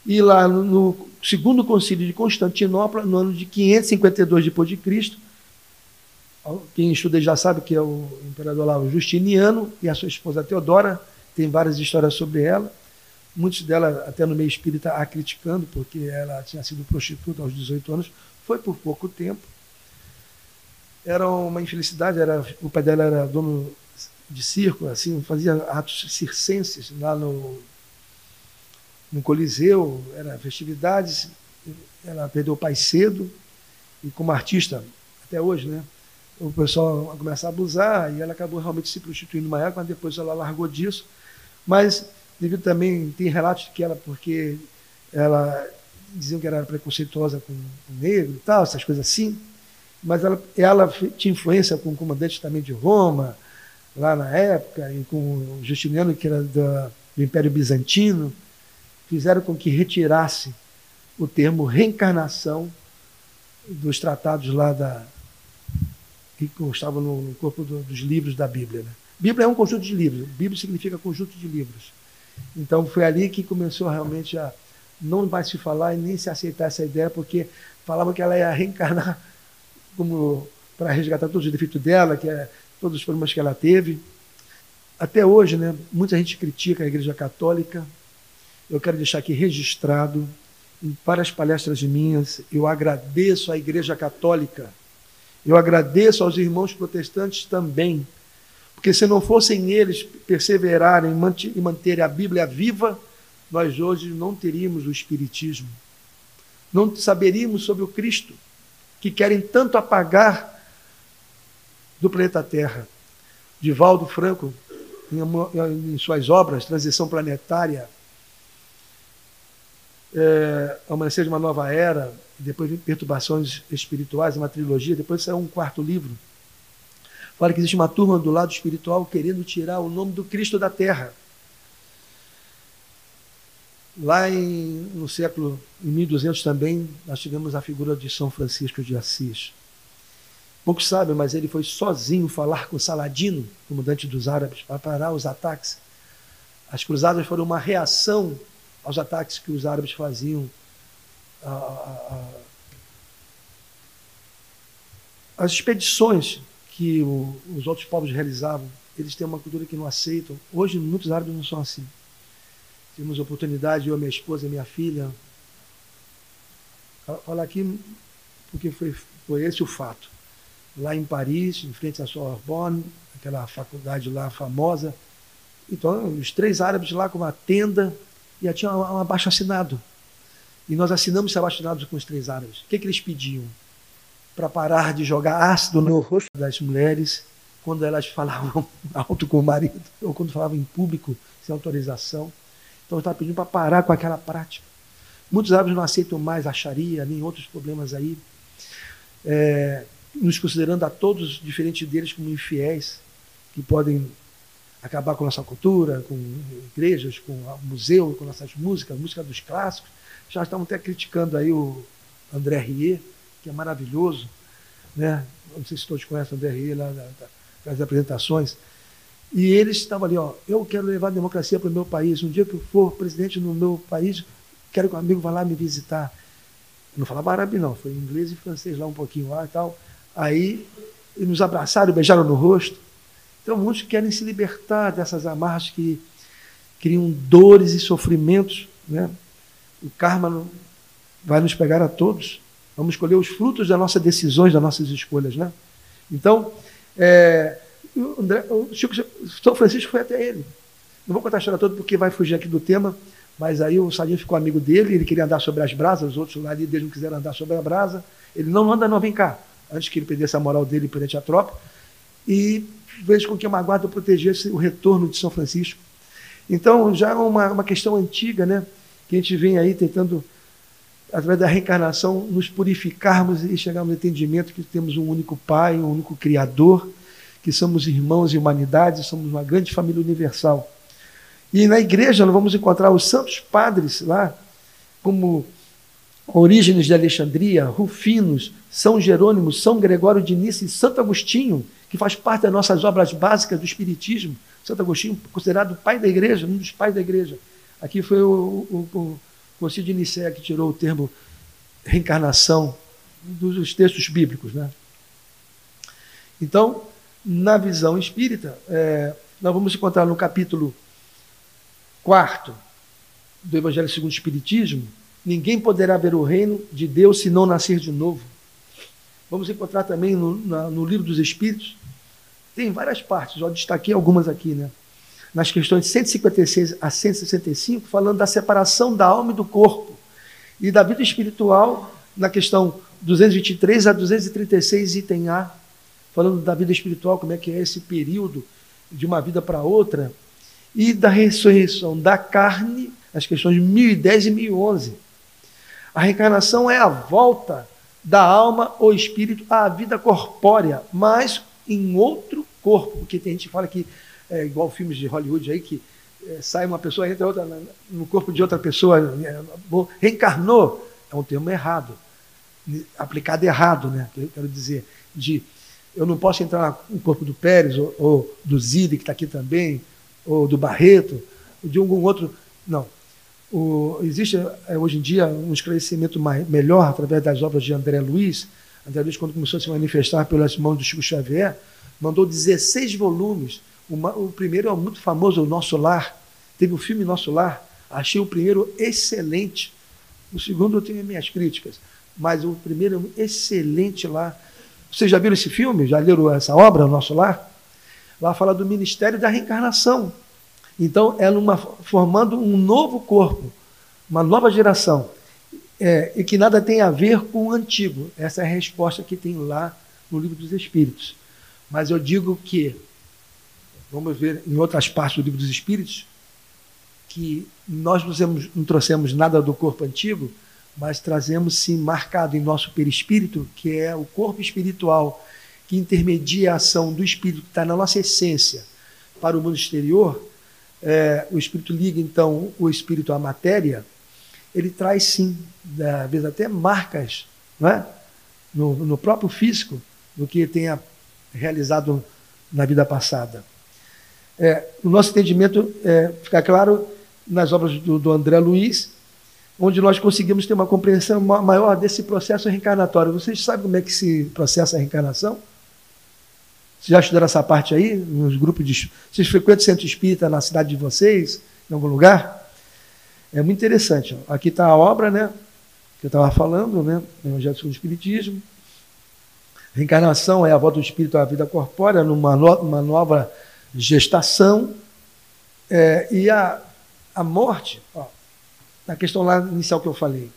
E lá no segundo concílio de Constantinopla, no ano de 552 depois de Cristo, quem estuda já sabe que é o imperador lá, o Justiniano, e a sua esposa Teodora. Tem várias histórias sobre ela, muitas delas até no meio espírita a criticando, porque ela tinha sido prostituta aos 18 anos, foi por pouco tempo. Era uma infelicidade, o pai dela era dono de circo, assim, fazia atos circenses lá no Coliseu, eram festividades, ela perdeu o pai cedo, e como artista, até hoje, né, o pessoal começa a abusar, e ela acabou realmente se prostituindo uma época, mas depois ela largou disso. Mas, devido também, tem relatos que ela, porque ela diziam que ela era preconceituosa com o negro e tal, essas coisas assim, mas ela tinha influência com o comandante também de Roma, lá na época, e com o Justiniano, que era do Império Bizantino, fizeram com que retirasse o termo reencarnação dos tratados lá que constavam no corpo dos livros da Bíblia. Né? Bíblia é um conjunto de livros. Bíblia significa conjunto de livros. Então foi ali que começou realmente a não mais se falar e nem se aceitar essa ideia, porque falavam que ela ia reencarnar como para resgatar todos os defeitos dela, todos os problemas que ela teve. Até hoje, né, muita gente critica a Igreja Católica. Eu quero deixar aqui registrado, em várias palestras minhas, eu agradeço à Igreja Católica, eu agradeço aos irmãos protestantes também, porque se não fossem eles perseverarem e manterem a Bíblia viva, nós hoje não teríamos o Espiritismo, não saberíamos sobre o Cristo, que querem tanto apagar do planeta Terra. Divaldo Franco, em suas obras, Transição Planetária, Amanhecer de uma Nova Era, depois Perturbações Espirituais, uma trilogia, depois saiu um quarto livro, fala que existe uma turma do lado espiritual querendo tirar o nome do Cristo da Terra. Lá no século, em 1200 também, nós tivemos a figura de São Francisco de Assis. Poucos sabem, mas ele foi sozinho falar com Saladino, comandante dos árabes, para parar os ataques. As cruzadas foram uma reação aos ataques que os árabes faziam as expedições que os outros povos realizavam. Eles têm uma cultura que não aceitam. Hoje, muitos árabes não são assim. Tivemos a oportunidade, eu, minha esposa e minha filha, falar aqui porque foi esse o fato. Lá em Paris, em frente à Sorbonne, aquela faculdade lá famosa, então os 3 árabes lá com uma tenda, e já tinha um abaixo-assinado. E nós assinamos esse abaixo-assinado com os 3 árabes. O que eles pediam? Para parar de jogar ácido no rosto das mulheres quando elas falavam alto com o marido, ou quando falavam em público, sem autorização. Então, eu estava pedindo para parar com aquela prática. Muitos árabes não aceitam mais a Sharia, nem outros problemas aí, nos considerando a todos, diferente deles, como infiéis, que podem acabar com a nossa cultura, com igrejas, com o museu, com nossas músicas, música dos clássicos. Já estavam até criticando aí o André Rieu, que é maravilhoso, né? Não sei se todos conhecem o André Rieu lá das apresentações. E eles estavam ali, eu quero levar a democracia para o meu país. Um dia que eu for presidente no meu país, quero que um amigo vá lá me visitar. Eu não falava árabe, não, foi inglês e francês lá um pouquinho lá e tal. Aí eles nos abraçaram, beijaram no rosto. Então muitos querem se libertar dessas amarras que criam dores e sofrimentos, né? O karma vai nos pegar a todos. Vamos escolher os frutos das nossas decisões, das nossas escolhas, né? Então, São Francisco foi até ele. Não vou contar a história toda porque vai fugir aqui do tema, mas aí o Saladino ficou amigo dele, ele queria andar sobre as brasas, os outros lá ali deles não quiseram andar sobre a brasa. Ele não anda, não, vem cá, antes que ele perdesse a moral dele perante a tropa, e fez com que uma guarda protegesse o retorno de São Francisco. Então, já é uma questão antiga, né, que a gente vem aí tentando, através da reencarnação, nos purificarmos e chegarmos ao entendimento que temos um único Pai, um único Criador, que somos irmãos em humanidade, somos uma grande família universal. E na igreja nós vamos encontrar os santos padres lá, como Orígenes de Alexandria, Rufinos, São Jerônimo, São Gregório de Nice e Santo Agostinho, que faz parte das nossas obras básicas do Espiritismo. Santo Agostinho, considerado o pai da igreja, um dos pais da igreja. Aqui foi o Concílio de Nicéia que tirou o termo reencarnação dos textos bíblicos, né? Então, na visão espírita, nós vamos encontrar no capítulo 4º do Evangelho segundo o Espiritismo: ninguém poderá ver o reino de Deus se não nascer de novo. Vamos encontrar também no Livro dos Espíritos, tem várias partes, eu destaquei algumas aqui, né? Nas questões de 156 a 165, falando da separação da alma e do corpo, e da vida espiritual, na questão 223 a 236, item A, falando da vida espiritual, como é que é esse período de uma vida para outra, e da ressurreição da carne, as questões de 1010 e 1011. A reencarnação é a volta da alma ou espírito à vida corpórea, mas em outro corpo, porque tem gente que fala que é igual filmes de Hollywood aí, que sai uma pessoa, entra outra no corpo de outra pessoa, reencarnou, é um termo errado, aplicado errado, né? Eu quero dizer, eu não posso entrar no corpo do Pérez, ou do Zide, que está aqui também, ou do Barreto, ou de algum outro, não. Existe hoje em dia um esclarecimento melhor através das obras de André Luiz. André Luiz, quando começou a se manifestar pelas mãos do Chico Xavier, mandou 16 volumes. O primeiro é muito famoso, O Nosso Lar. Teve o filme Nosso Lar. Achei o primeiro excelente. O segundo eu tenho minhas críticas, mas o primeiro é um excelente lá. Vocês já viram esse filme? Já leram essa obra, O Nosso Lar? Lá fala do Ministério da Reencarnação. Então, é formando um novo corpo, uma nova geração, e que nada tem a ver com o antigo. Essa é a resposta que tem lá no Livro dos Espíritos. Mas eu digo que, vamos ver em outras partes do Livro dos Espíritos, que nós não trouxemos nada do corpo antigo, mas trazemos sim marcado em nosso perispírito, que é o corpo espiritual, que intermedia a ação do espírito que está na nossa essência para o mundo exterior. O espírito liga, então, o espírito à matéria. Ele traz, sim, às vezes até marcas, não é? no próprio físico do que tenha realizado na vida passada. O nosso entendimento fica claro nas obras do André Luiz, onde nós conseguimos ter uma compreensão maior desse processo reencarnatório. Vocês sabem como é que se processa a reencarnação? Vocês já estudaram essa parte aí, nos grupos de... Vocês frequentam o centro espírita na cidade de vocês, em algum lugar? É muito interessante. Aqui está a obra, né, que eu estava falando, né, Evangelho segundo o Espiritismo. Reencarnação é a volta do espírito à vida corpórea, numa nova gestação. E a morte, na questão lá inicial que eu falei,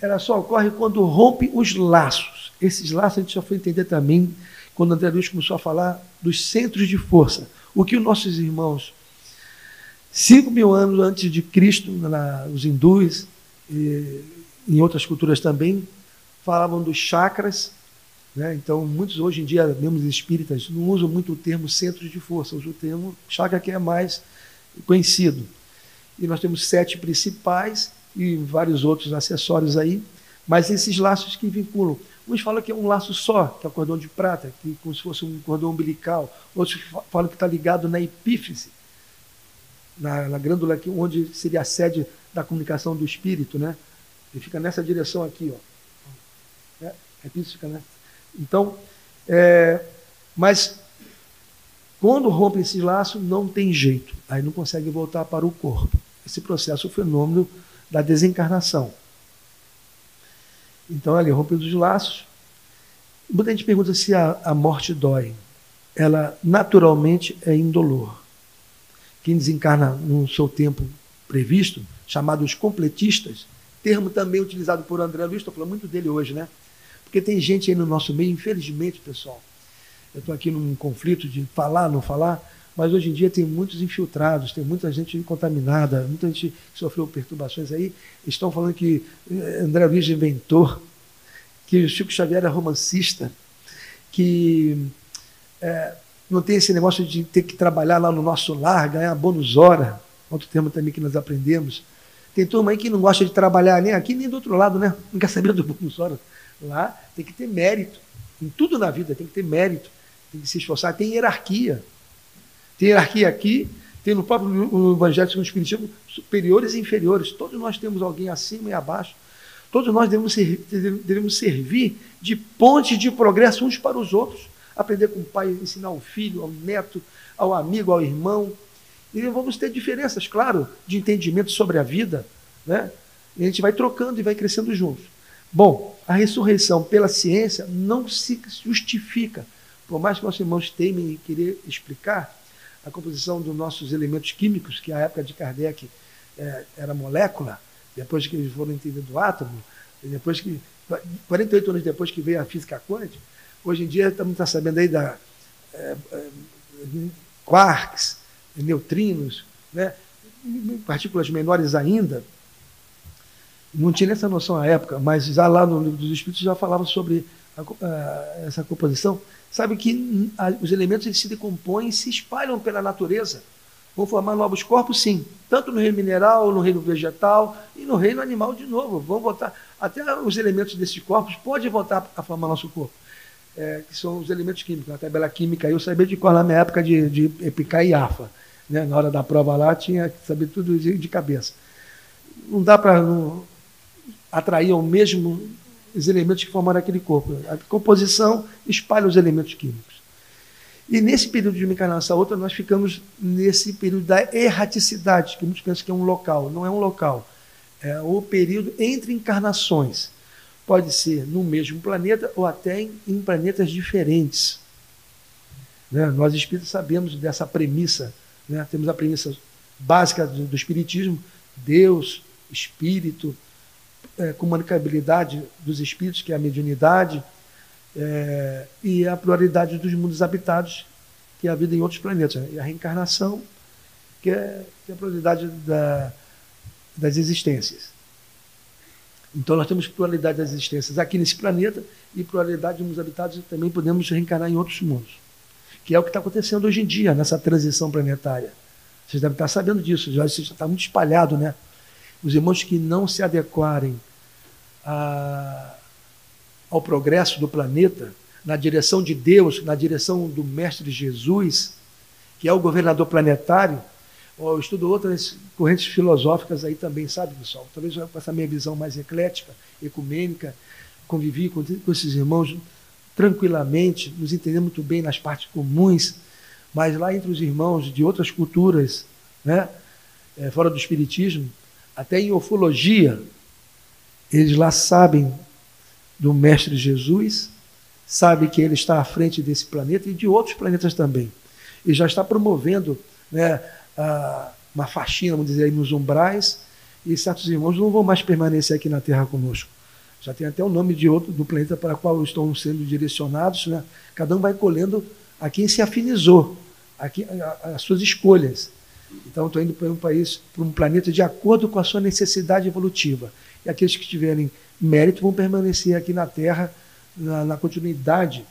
ela só ocorre quando rompe os laços. Esses laços a gente já foi entender também quando André Luiz começou a falar dos centros de força. O que os nossos irmãos, 5.000 anos antes de Cristo, os hindus e em outras culturas também, falavam dos chakras, né? Então, muitos hoje em dia, mesmo os espíritas, não usam muito o termo centros de força, usam o termo chakra, que é mais conhecido. E nós temos 7 principais e vários outros acessórios aí, mas esses laços que vinculam. Uns falam que é um laço só, que é o cordão de prata, que como se fosse um cordão umbilical. Outros falam que está ligado na epífise, na glândula aqui, onde seria a sede da comunicação do espírito, né? Ele fica nessa direção aqui, ó. A epífise fica nessa. Então, mas quando rompe esse laço, não tem jeito. Aí não consegue voltar para o corpo. Esse processo é o fenômeno da desencarnação. Então, ele rompe os laços. Muita gente pergunta se a morte dói. Ela, naturalmente, é indolor. Quem desencarna no seu tempo previsto, chamados completistas, termo também utilizado por André Luiz, estou falando muito dele hoje, né? Porque tem gente aí no nosso meio, infelizmente, pessoal, eu estou aqui num conflito de falar, não falar, mas hoje em dia tem muitos infiltrados, tem muita gente contaminada, muita gente que sofreu perturbações aí, estão falando que André Luiz é inventor, que o Chico Xavier é romancista, que não tem esse negócio de ter que trabalhar lá no nosso lar, ganhar bônus hora, outro termo também que nós aprendemos. Tem turma aí que não gosta de trabalhar nem aqui nem do outro lado, né? Não quer saber do bônus hora. Lá tem que ter mérito. Em tudo na vida tem que ter mérito, tem que se esforçar, tem hierarquia. Tem hierarquia aqui, tem no próprio Evangelho segundo o Espiritismo superiores e inferiores. Todos nós temos alguém acima e abaixo. Todos nós devemos servir de ponte de progresso uns para os outros. Aprender com o pai, ensinar ao filho, ao neto, ao amigo, ao irmão. E vamos ter diferenças, claro, de entendimento sobre a vida, né? E a gente vai trocando e vai crescendo juntos. Bom, a ressurreição pela ciência não se justifica. Por mais que nossos irmãos teimem em querer explicar a composição dos nossos elementos químicos, que à época de Kardec era molécula, depois que eles foram entender do átomo, depois que 48 anos depois que veio a física quântica, Hoje em dia, estamos sabendo aí da quarks, neutrinos, né? Partículas menores ainda. Não tinha essa noção à época, mas já lá no Livro dos Espíritos já falava sobre essa composição. Sabe que os elementos eles se decompõem e se espalham pela natureza. Vão formar novos corpos, sim. Tanto no reino mineral, no reino vegetal e no reino animal de novo. Vão voltar. Até os elementos desses corpos podem voltar a formar nosso corpo. Que são os elementos químicos. Na tabela química, eu sabia de qual na minha época de Epicá e Afa. Né? Na hora da prova lá, tinha que saber tudo de cabeça. Não dá para atrair ao mesmo os elementos que formaram aquele corpo. A composição espalha os elementos químicos. E nesse período de uma encarnação a outra, nós ficamos nesse período da erraticidade, que muitos pensam que é um local. Não é um local. É o período entre encarnações. Pode ser no mesmo planeta ou até em planetas diferentes. Né? Nós espíritas sabemos dessa premissa. Né? Temos a premissa básica do espiritismo: Deus, Espírito, comunicabilidade dos espíritos, que é a mediunidade, e a pluralidade dos mundos habitados, que é a vida em outros planetas, né? E a reencarnação, que é a pluralidade das existências. Então nós temos pluralidade das existências aqui nesse planeta e pluralidade de mundos habitados, e também podemos reencarnar em outros mundos, que é o que está acontecendo hoje em dia, nessa transição planetária. Vocês devem estar sabendo disso, já está muito espalhado, né? Os irmãos que não se adequarem ao progresso do planeta, na direção de Deus, na direção do Mestre Jesus, que é o governador planetário. Eu estudo outras correntes filosóficas aí também, sabe, pessoal? Talvez com essa minha visão mais eclética, ecumênica, convivi com esses irmãos tranquilamente, nos entendemos muito bem nas partes comuns, mas lá entre os irmãos de outras culturas, né, fora do espiritismo, até em ufologia, eles lá sabem do Mestre Jesus, sabem que ele está à frente desse planeta e de outros planetas também. E já está promovendo, né, uma faxina, vamos dizer, aí nos umbrais, e certos irmãos não vão mais permanecer aqui na Terra conosco. Já tem até o nome do planeta para o qual estão sendo direcionados, né? Cada um vai colhendo a quem se afinizou, as suas escolhas. Então, estou indo para um planeta de acordo com a sua necessidade evolutiva. E aqueles que tiverem mérito vão permanecer aqui na Terra, na continuidade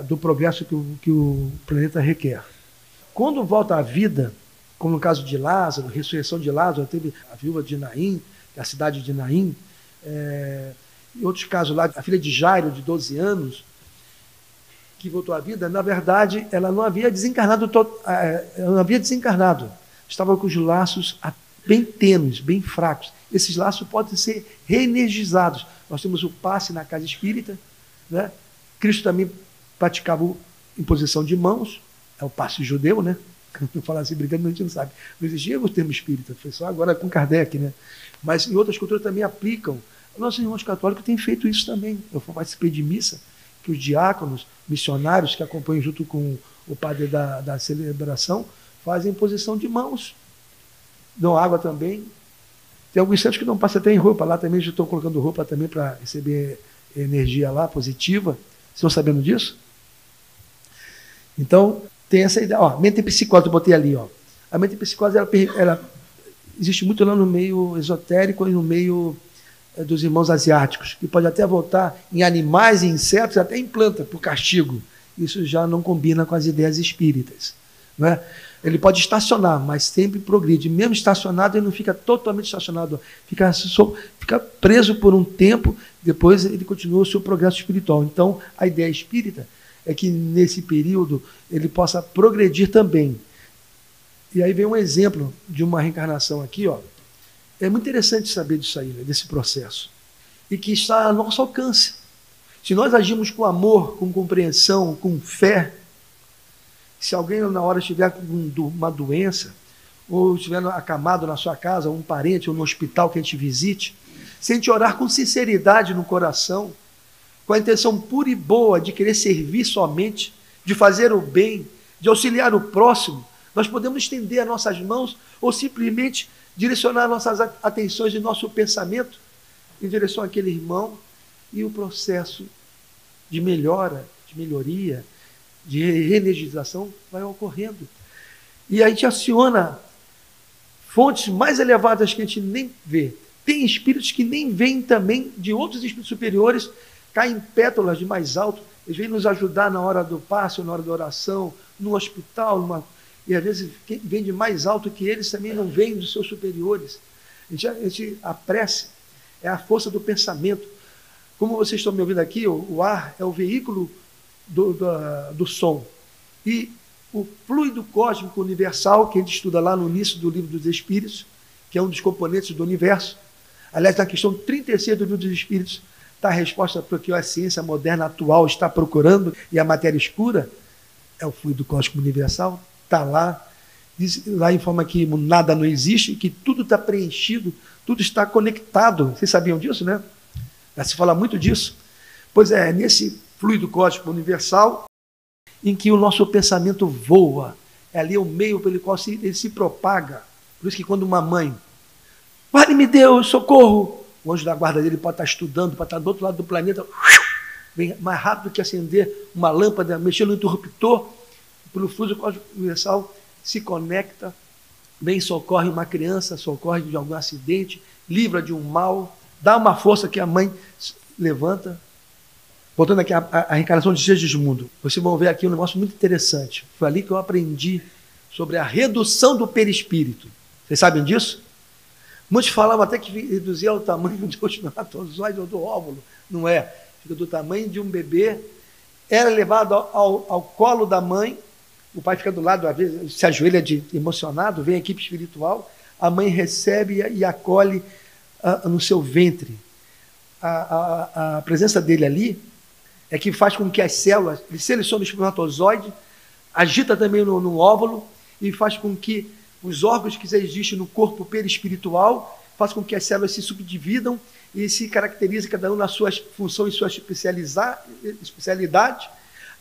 do progresso que o planeta requer. Quando volta à vida, como no caso de Lázaro, ressurreição de Lázaro, teve a viúva de Naim, a cidade de Naim, e outros casos lá, a filha de Jairo, de 12 anos, que voltou à vida, na verdade, ela não havia desencarnado, estava com os laços bem tênues, bem fracos. Esses laços podem ser reenergizados. Nós temos o passe na casa espírita, né? Cristo também praticava imposição de mãos, é o passe judeu, né? Eu falo assim, brincando, a gente não sabe. Não existia o termo espírita, foi só agora com Kardec, né? Mas em outras culturas também aplicam. Nossos irmãos católicos têm feito isso também. Eu participei de missa, que os diáconos, missionários que acompanham junto com o padre da celebração, fazem imposição de mãos. Dão água também. Tem alguns centros que não passam até em roupa. Lá também já estão colocando roupa também para receber energia lá, positiva. Vocês estão sabendo disso? Então, tem essa ideia. Ó, metempsicose, eu botei ali. Ó. A metempsicose, ela existe muito lá no meio esotérico e no meio dos irmãos asiáticos, que pode até voltar em animais e insetos, até em planta, por castigo. Isso já não combina com as ideias espíritas. Não é? Ele pode estacionar, mas sempre progride. Mesmo estacionado, ele não fica totalmente estacionado, fica preso por um tempo, depois ele continua o seu progresso espiritual. Então, a ideia espírita é que nesse período ele possa progredir também. E aí vem um exemplo de uma reencarnação aqui, ó. É muito interessante saber disso aí, né, desse processo. E que está a nosso alcance. Se nós agimos com amor, com compreensão, com fé, se alguém na hora estiver com uma doença, ou estiver acamado na sua casa, ou um parente, ou no hospital que a gente visite, se a gente orar com sinceridade no coração, com a intenção pura e boa de querer servir somente, de fazer o bem, de auxiliar o próximo, nós podemos estender as nossas mãos ou simplesmente direcionar nossas atenções e nosso pensamento em direção àquele irmão, e o processo de melhora, de melhoria, de reenergização vai ocorrendo. E a gente aciona fontes mais elevadas que a gente nem vê. Tem espíritos que nem vêm também de outros espíritos superiores, caem pétalas de mais alto, eles vêm nos ajudar na hora do passe, na hora da oração, no hospital, e às vezes quem vem de mais alto que eles também não vem dos seus superiores. A prece é a força do pensamento. Como vocês estão me ouvindo aqui, o ar é o veículo do som. E o fluido cósmico universal, que a gente estuda lá no início do Livro dos Espíritos, que é um dos componentes do universo. Aliás, na questão 36 do Livro dos Espíritos, está a resposta para o que a ciência moderna atual está procurando, e a matéria escura é o fluido cósmico universal, está lá. Lá informa que nada não existe, que tudo está preenchido, tudo está conectado. Vocês sabiam disso, né? Já se fala muito disso. Pois é, nesse fluido cósmico universal em que o nosso pensamento voa. É ali o meio pelo qual ele se propaga. Por isso que quando uma mãe, guarde-me Deus, socorro, o anjo da guarda dele pode estar estudando, pode estar do outro lado do planeta, vem mais rápido que acender uma lâmpada, mexer no interruptor, pelo fluido cósmico universal, se conecta, vem, socorre uma criança, socorre de algum acidente, livra de um mal, dá uma força que a mãe levanta. Voltando aqui à reencarnação de Segismundo, vocês vão ver aqui um negócio muito interessante. Foi ali que eu aprendi sobre a redução do perispírito. Vocês sabem disso? Muitos falavam até que reduzia o tamanho do espermatozoide ou do óvulo. Não é. Fica do tamanho de um bebê. Era levado ao colo da mãe. O pai fica do lado, às vezes se ajoelha emocionado, vem a equipe espiritual. A mãe recebe e acolhe no seu ventre. A presença dele ali é que faz com que as células, ele seleciona o espermatozoide, agita também no óvulo e faz com que os órgãos que já existem no corpo perispiritual, faz com que as células se subdividam e se caracterizem cada um na sua função e sua especialidade,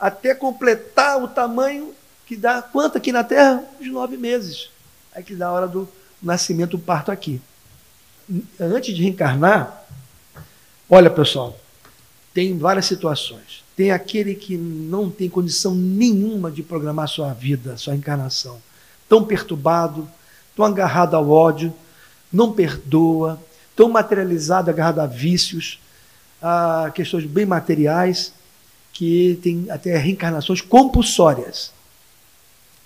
até completar o tamanho que dá, quanto aqui na Terra? Uns 9 meses. Aí que dá a hora do nascimento, do parto aqui. Antes de reencarnar, olha pessoal, tem várias situações. Tem aquele que não tem condição nenhuma de programar sua vida, sua encarnação. Tão perturbado, tão agarrado ao ódio, não perdoa, tão materializado, agarrado a vícios, a questões bem materiais, que tem até reencarnações compulsórias.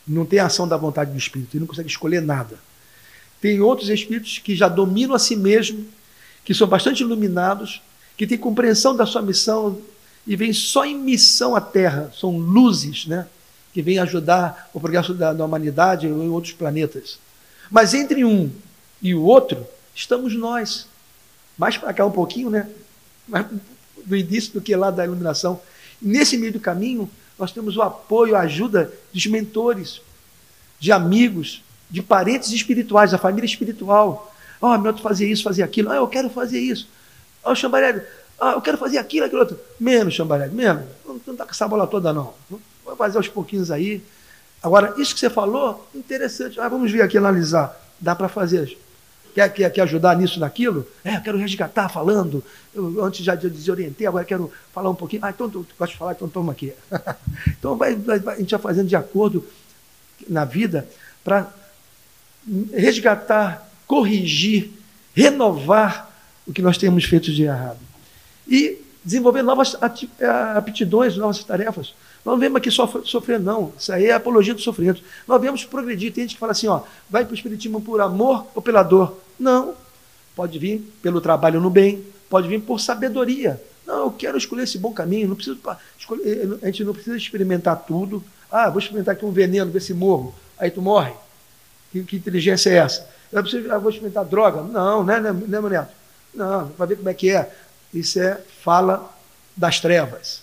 Não tem ação da vontade do espírito, ele não consegue escolher nada. Tem outros espíritos que já dominam a si mesmo, que são bastante iluminados, que têm compreensão da sua missão e vêm só em missão à Terra, são luzes, né, que vêm ajudar o progresso da humanidade ou em outros planetas. Mas entre um e o outro, estamos nós. Mais para cá um pouquinho, né, mais do início do que lá da iluminação. E nesse meio do caminho, nós temos o apoio, a ajuda dos mentores, de amigos, de parentes espirituais, da família espiritual. Meu outro fazia isso, fazia aquilo. Eu quero fazer isso. Chambarelli, eu quero fazer aquilo, aquilo outro. Menos, Chambarelli, menos. Não está com essa bola toda, não. Vou fazer aos pouquinhos aí. Agora, isso que você falou, interessante. Vamos ver aqui, analisar. Dá para fazer. Quer ajudar nisso, naquilo? Eu quero resgatar falando. Eu antes já desorientei, agora quero falar um pouquinho. Então tu gosta de falar, então toma aqui. Então a gente vai fazendo de acordo na vida para resgatar, corrigir, renovar o que nós temos feito de errado. E desenvolver novas aptidões, novas tarefas. Nós não vemos aqui só sofrer, não. Isso aí é a apologia do sofrimento. Nós vemos progredir. Tem gente que fala assim, vai para o espiritismo por amor ou pela dor? Não. Pode vir pelo trabalho no bem, pode vir por sabedoria. Não, eu quero escolher esse bom caminho, não preciso escolher, a gente não precisa experimentar tudo. Vou experimentar aqui um veneno, ver se morro. Aí tu morre. Que inteligência é essa? Eu vou experimentar droga? Não, né, meu neto? Não, para ver como é que é. Isso fala das trevas.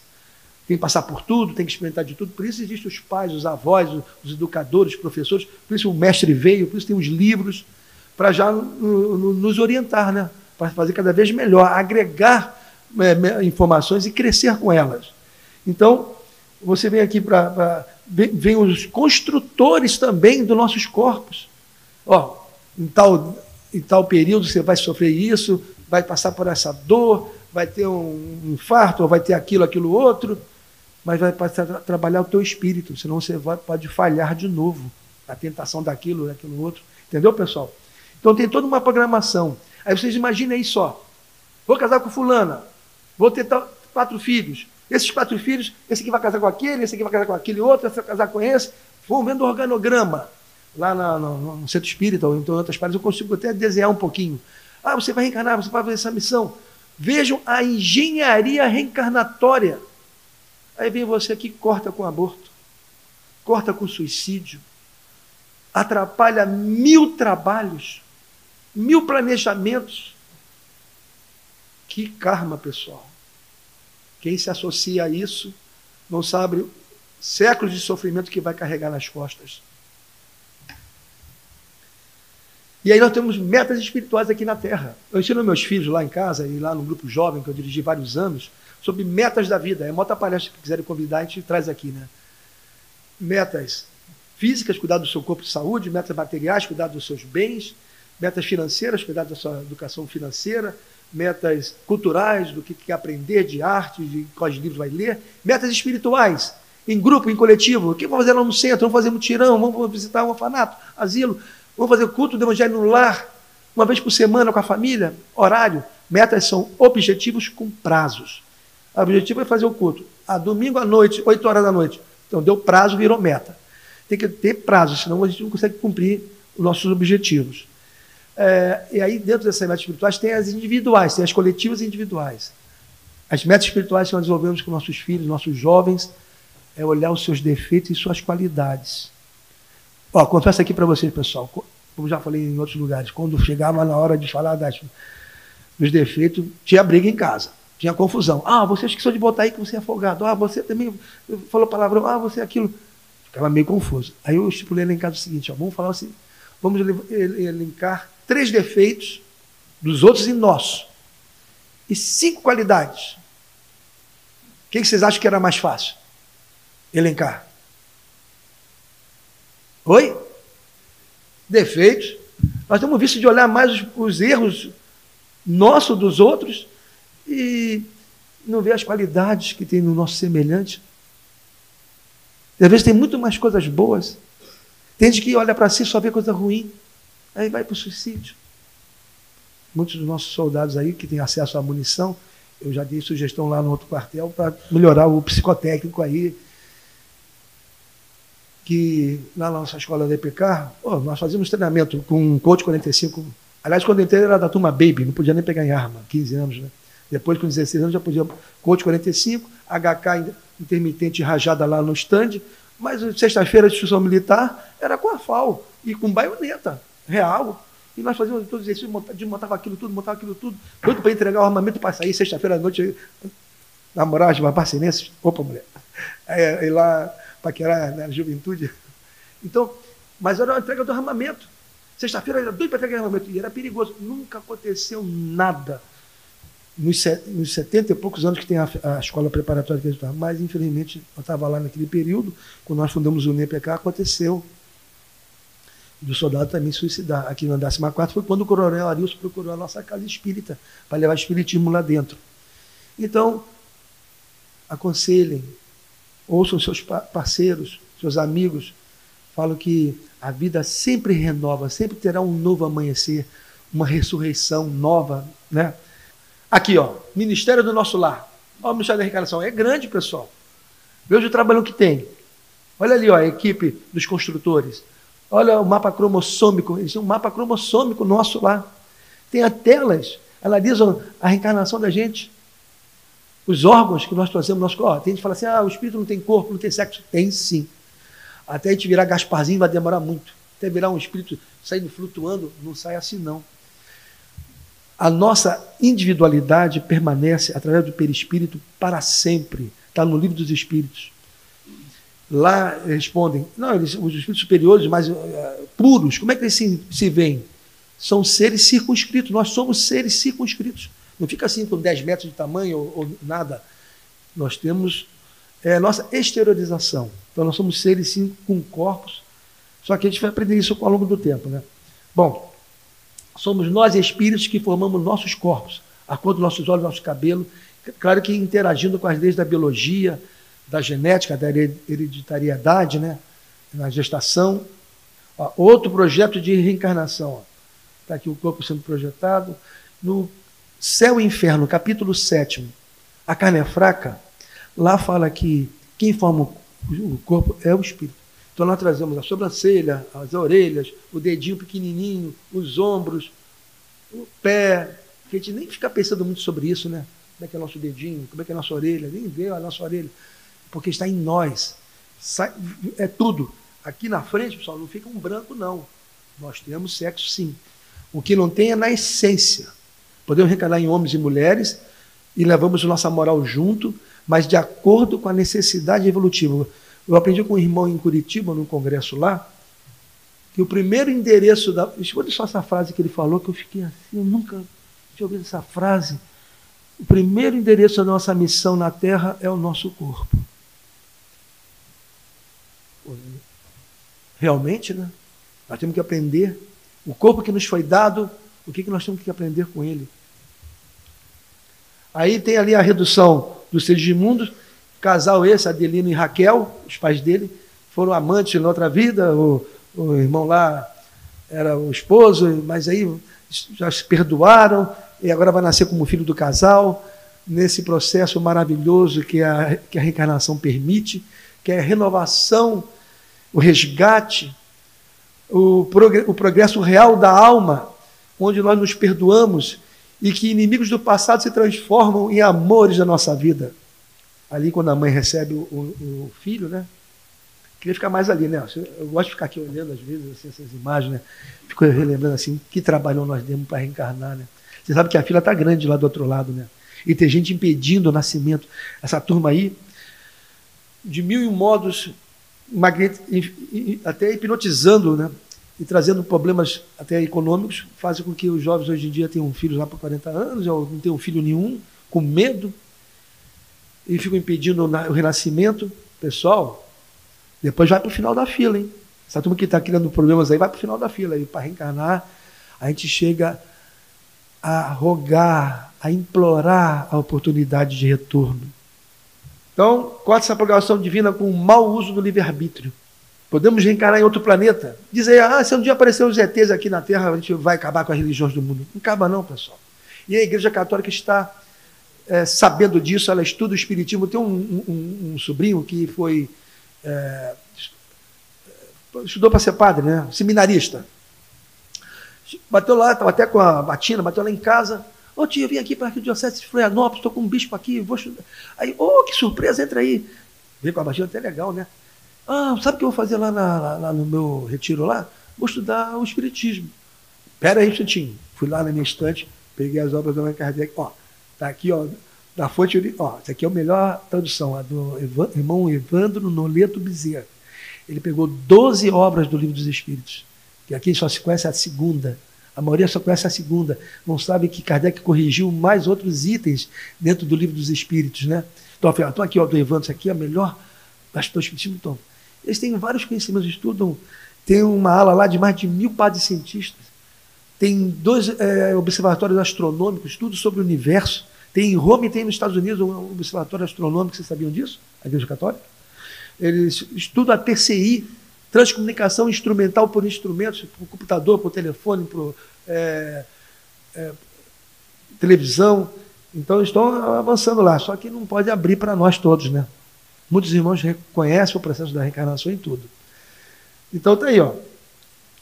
Tem que passar por tudo, tem que experimentar de tudo. Por isso existem os pais, os avós, os educadores, os professores. Por isso o mestre veio, por isso tem os livros, para já nos orientar, né? Para fazer cada vez melhor, agregar informações e crescer com elas. Então, você vem aqui vem os construtores também dos nossos corpos. Em tal período você vai sofrer isso, vai passar por essa dor, vai ter um infarto, ou vai ter aquilo outro, mas vai passar a trabalhar o teu espírito, senão você pode falhar de novo na tentação daquilo outro. Entendeu, pessoal? Então tem toda uma programação. Aí vocês imaginem aí só. Vou casar com fulana, vou ter 4 filhos. Esses 4 filhos, esse aqui vai casar com aquele, esse aqui vai casar com aquele outro, esse vai casar com esse. Vão vendo o organograma. Lá no centro espírita, ou em outras partes, eu consigo até desenhar um pouquinho. Ah, você vai reencarnar, você vai fazer essa missão. Vejam a engenharia reencarnatória. Aí vem você aqui, corta com aborto, corta com suicídio, atrapalha 1000 trabalhos, 1000 planejamentos. Que karma, pessoal. Quem se associa a isso não sabe séculos de sofrimento que vai carregar nas costas. E aí nós temos metas espirituais aqui na Terra. Eu ensino meus filhos lá em casa e lá no grupo jovem, que eu dirigi vários anos, sobre metas da vida. É uma outra palestra que quiserem convidar, a gente traz aqui, né? Metas físicas, cuidar do seu corpo de saúde, metas materiais, cuidar dos seus bens, metas financeiras, cuidar da sua educação financeira, metas culturais, do que quer aprender de arte, de quais livros vai ler, metas espirituais, em grupo, em coletivo. O que vamos fazer lá no centro? Vamos fazer mutirão, vamos visitar um orfanato, asilo, vamos fazer culto do evangelho no lar, uma vez por semana com a família, horário. Metas são objetivos com prazos. O objetivo é fazer o culto. Domingo à noite, 8 horas da noite. Então, deu prazo, virou meta. Tem que ter prazo, senão a gente não consegue cumprir os nossos objetivos. E aí, dentro dessas metas espirituais, tem as individuais, tem as coletivas e individuais. As metas espirituais que nós desenvolvemos com nossos filhos, nossos jovens, é olhar os seus defeitos e suas qualidades. Confesso aqui para vocês, pessoal, como já falei em outros lugares, quando chegava na hora de falar dos defeitos, tinha briga em casa, tinha confusão. Você esqueceu de botar aí que você é folgado. Você também falou palavrão. Você aquilo. Ficava meio confuso. Aí eu estipulei lá em casa o seguinte, vamos falar assim, vamos elencar 3 defeitos dos outros e nossos. E 5 qualidades. O que vocês acham que era mais fácil? Elencar. Oi? Defeitos. Nós temos visto de olhar mais os erros nossos dos outros e não ver as qualidades que tem no nosso semelhante. E às vezes tem muito mais coisas boas. Tem gente que olha para si e só vê coisa ruim. Aí vai para o suicídio. Muitos dos nossos soldados aí que têm acesso à munição, eu já dei sugestão lá no outro quartel para melhorar o psicotécnico aí, que lá na nossa escola da EPK, nós fazíamos treinamento com um coach 45. Aliás, quando eu entrei era da turma Baby, não podia nem pegar em arma, 15 anos, né? Depois, com 16 anos, já podia coach 45, HK intermitente rajada lá no stand, mas sexta-feira de instrução militar era com a FAO e com baioneta real. E nós fazíamos todos os exercícios, desmontava aquilo tudo, doido para entregar o armamento para sair sexta-feira à noite, namorar, uma parcenense, opa, mulher, aí lá paquerar na juventude. Então, mas era a entrega do armamento. Sexta-feira era doido para entregar o armamento, e era perigoso. Nunca aconteceu nada nos 70 e poucos anos que tem a escola preparatória que a gente estava. Mas, infelizmente, eu estava lá naquele período, quando nós fundamos o NEPK, aconteceu do soldado também suicidar. Aqui na 14ª foi quando o coronel Arilson procurou a nossa casa espírita para levar espiritismo lá dentro. Então, aconselhem, ouçam seus parceiros, seus amigos, falam que a vida sempre renova, sempre terá um novo amanhecer, uma ressurreição nova, né? Aqui, Ministério do Nosso Lar. O Ministério da Reencarnação é grande, pessoal. Veja o trabalho que tem. Olha ali, a equipe dos construtores. Olha o mapa cromossômico, eles têm um mapa cromossômico nosso lá. Tem as telas, analisam a reencarnação da gente. Os órgãos que nós trazemos no nosso corpo. Tem gente que fala assim, o espírito não tem corpo, não tem sexo. Tem sim. Até a gente virar Gasparzinho vai demorar muito. Até virar um espírito saindo flutuando, não sai assim não. A nossa individualidade permanece através do perispírito para sempre. Está no livro dos espíritos. Lá respondem, os espíritos superiores, mais puros, como é que eles se veem? São seres circunscritos, nós somos seres circunscritos. Não fica assim com 10 metros de tamanho ou nada. Nós temos a nossa exteriorização. Então nós somos seres sim com corpos, só que a gente vai aprender isso ao longo do tempo, né? Bom, somos nós espíritos que formamos nossos corpos. a cor dos nossos olhos, do nosso cabelo. Claro que interagindo com as leis da biologia, da genética, da hereditariedade, né? Na gestação. Ó, outro projeto de reencarnação. Está aqui o corpo sendo projetado. No Céu e Inferno, capítulo 7, a carne é fraca. Lá fala que quem forma o corpo é o espírito. Então nós trazemos a sobrancelha, as orelhas, o dedinho pequenininho, os ombros, o pé. Que a gente nem fica pensando muito sobre isso, né? Como é que é o nosso dedinho, como é que é a nossa orelha, nem vê a nossa orelha. Porque está em nós. É tudo. Aqui na frente, pessoal, não fica um branco, não. Nós temos sexo, sim. O que não tem é na essência. Podemos reencarnar em homens e mulheres e levamos nossa moral junto, mas de acordo com a necessidade evolutiva. Eu aprendi com um irmão em Curitiba, num congresso lá, que o primeiro endereço da... Escuta só essa frase que ele falou, que eu fiquei assim, eu nunca tinha ouvido essa frase. O primeiro endereço da nossa missão na Terra é o nosso corpo. Realmente, né? Nós temos que aprender. O corpo que nos foi dado, o que nós temos que aprender com ele? Aí tem ali a redução dos seres imundos. Casal esse, Adelino e Raquel, os pais dele, foram amantes na outra vida. O irmão lá era o esposo, mas aí já se perdoaram e agora vai nascer como filho do casal, nesse processo maravilhoso que a reencarnação permite, que é a renovação, o resgate, o progresso real da alma, onde nós nos perdoamos e que inimigos do passado se transformam em amores da nossa vida. Ali, quando a mãe recebe o filho, né? Queria ficar mais ali, né? Eu gosto de ficar aqui olhando, às vezes, assim, essas imagens, né? Fico relembrando assim, que trabalho nós demos para reencarnar, né? Você sabe que a fila está grande lá do outro lado, né? E tem gente impedindo o nascimento. Essa turma aí, de mil e um modos, até hipnotizando, né? E trazendo problemas até econômicos, fazem com que os jovens hoje em dia tenham filhos lá por 40 anos, ou não tenham filho nenhum, com medo, e ficam impedindo o renascimento. Pessoal, depois vai para o final da fila, hein? Essa turma que está criando problemas aí, vai para o final da fila. E para reencarnar, a gente chega a rogar, a implorar a oportunidade de retorno. Então, corta essa programação divina com o mau uso do livre-arbítrio. Podemos reencarnar em outro planeta. Dizer, se um dia aparecer os ETs aqui na Terra, a gente vai acabar com as religiões do mundo. Não acaba não, pessoal. E a Igreja Católica está sabendo disso, ela estuda o Espiritismo. Tem um sobrinho que foi... estudou para ser padre, né? Seminarista. Bateu lá, estava até com a batina, bateu lá em casa. Ô tio, eu vim aqui para a Arquidiocese de Florianópolis, estou com um bispo aqui, vou estudar. Aí, que surpresa, entra aí. Veio com a batina, até legal, né? Sabe o que eu vou fazer lá no meu retiro lá? Vou estudar o Espiritismo. Espera aí um instantinho. Fui lá na minha estante, peguei as obras do Allan Kardec. Tá aqui, da fonte, essa aqui é a melhor tradução, a do irmão Evandro Noleto Bezerra. Ele pegou 12 obras do Livro dos Espíritos, que aqui só se conhece a segunda. A maioria só conhece a segunda. Não sabe que Kardec corrigiu mais outros itens dentro do Livro dos Espíritos, né? Então, eu falei, aqui, do Evandro, isso aqui é a melhor das do Espiritismo. Então, eles têm vários conhecimentos, estudam. Tem uma ala lá de mais de 1000 padres cientistas. Tem 2 observatórios astronômicos, estudos sobre o universo. Tem em Roma e tem nos Estados Unidos um observatório astronômico, vocês sabiam disso? A Igreja Católica. Eles estudam a TCI, transcomunicação instrumental por instrumentos, por computador, por telefone, por televisão. Então, estão avançando lá. Só que não pode abrir para nós todos, né? Muitos irmãos reconhecem o processo da reencarnação em tudo. Então, está aí,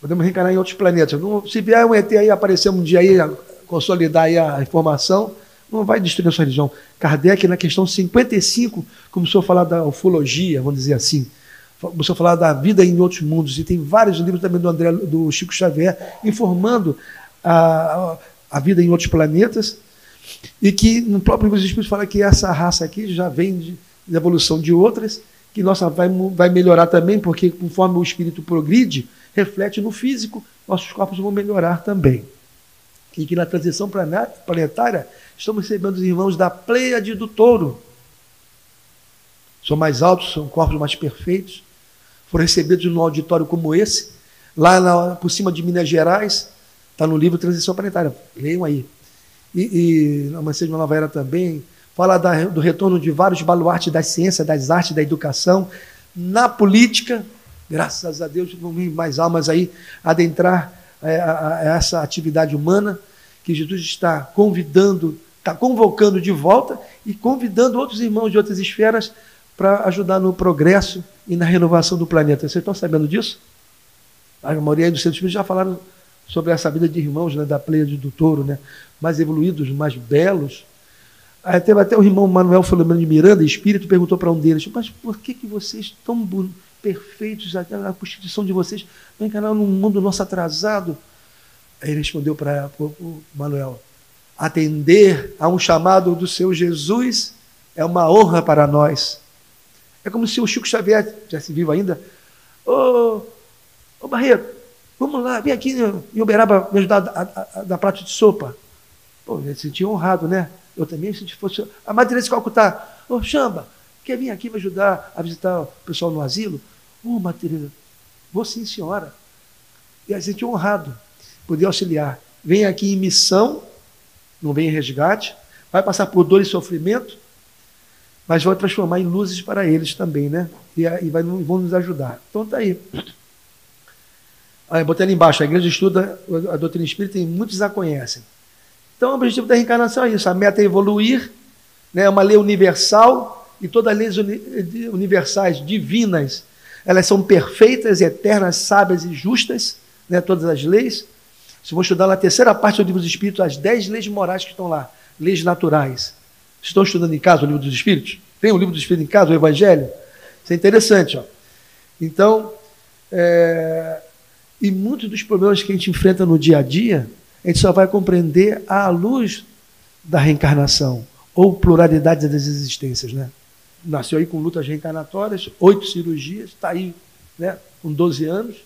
podemos reencarnar em outros planetas. Se vier um ET aí, aparecer um dia aí, consolidar aí a informação, não vai destruir a sua religião. Kardec, na questão 55, começou a falar da ufologia, vamos dizer assim. Começou a falar da vida em outros mundos. E tem vários livros também do Chico Xavier informando a vida em outros planetas. E que no próprio Livro dos Espíritos fala que essa raça aqui já vem da evolução de outras, que nossa vai melhorar também, porque conforme o espírito progride, reflete no físico, nossos corpos vão melhorar também. E que na transição planetária estamos recebendo os irmãos da Pleiade do Touro. São mais altos, são corpos mais perfeitos. Foram recebidos num auditório como esse, lá por cima de Minas Gerais, está no livro Transição Planetária. Leiam aí. e na Mancia de uma Nova Era também, fala do retorno de vários baluartes da ciência, das artes, da educação, na política. Graças a Deus, não vi mais almas aí adentrar a essa atividade humana que Jesus está convidando, está convocando de volta e convidando outros irmãos de outras esferas para ajudar no progresso e na renovação do planeta. Vocês estão sabendo disso? A maioria dos Centros Espíritos já falaram sobre essa vida de irmãos, né, da Pleiade do Touro, né, mais evoluídos, mais belos. Aí teve até o irmão Manuel Filomeno de Miranda, espírito, perguntou para um deles, mas por que vocês tão perfeitos, a constituição de vocês vai encarar num mundo nosso atrasado? Aí ele respondeu para o Manuel, atender a um chamado do seu Jesus é uma honra para nós. É como se o Chico Xavier, já se vivo ainda, ô Barreto, vamos lá, vem aqui em Uberaba me ajudar a dar prato de sopa. Pô, ele se sentia honrado, né? Eu também, se fosse a Madre Teresa de Calcutá, ô Xamba, quer vir aqui me ajudar a visitar o pessoal no asilo? Ô Madre Teresa, vou sim, senhora. E aí se sentia honrado, poder auxiliar. Vem aqui em missão, não vem em resgate, vai passar por dor e sofrimento, mas vai transformar em luzes para eles também, né? E vão nos ajudar. Então está aí. Aí, botei ali embaixo, a igreja estuda a doutrina espírita e muitos a conhecem. Então, o objetivo da reencarnação é isso, a meta é evoluir, né? É uma lei universal, e todas as leis universais, divinas, elas são perfeitas, eternas, sábias e justas, né? Todas as leis. Se vou estudar na terceira parte do Livro dos Espíritos, as 10 leis morais que estão lá, leis naturais. Estão estudando em casa o Livro dos Espíritos? Tem o Livro dos Espíritos em casa, o Evangelho? Isso é interessante, ó. Então, e muitos dos problemas que a gente enfrenta no dia a dia, a gente só vai compreender à luz da reencarnação, ou pluralidade das existências, né? Nasceu aí com lutas reencarnatórias, 8 cirurgias, está aí, né, com 12 anos,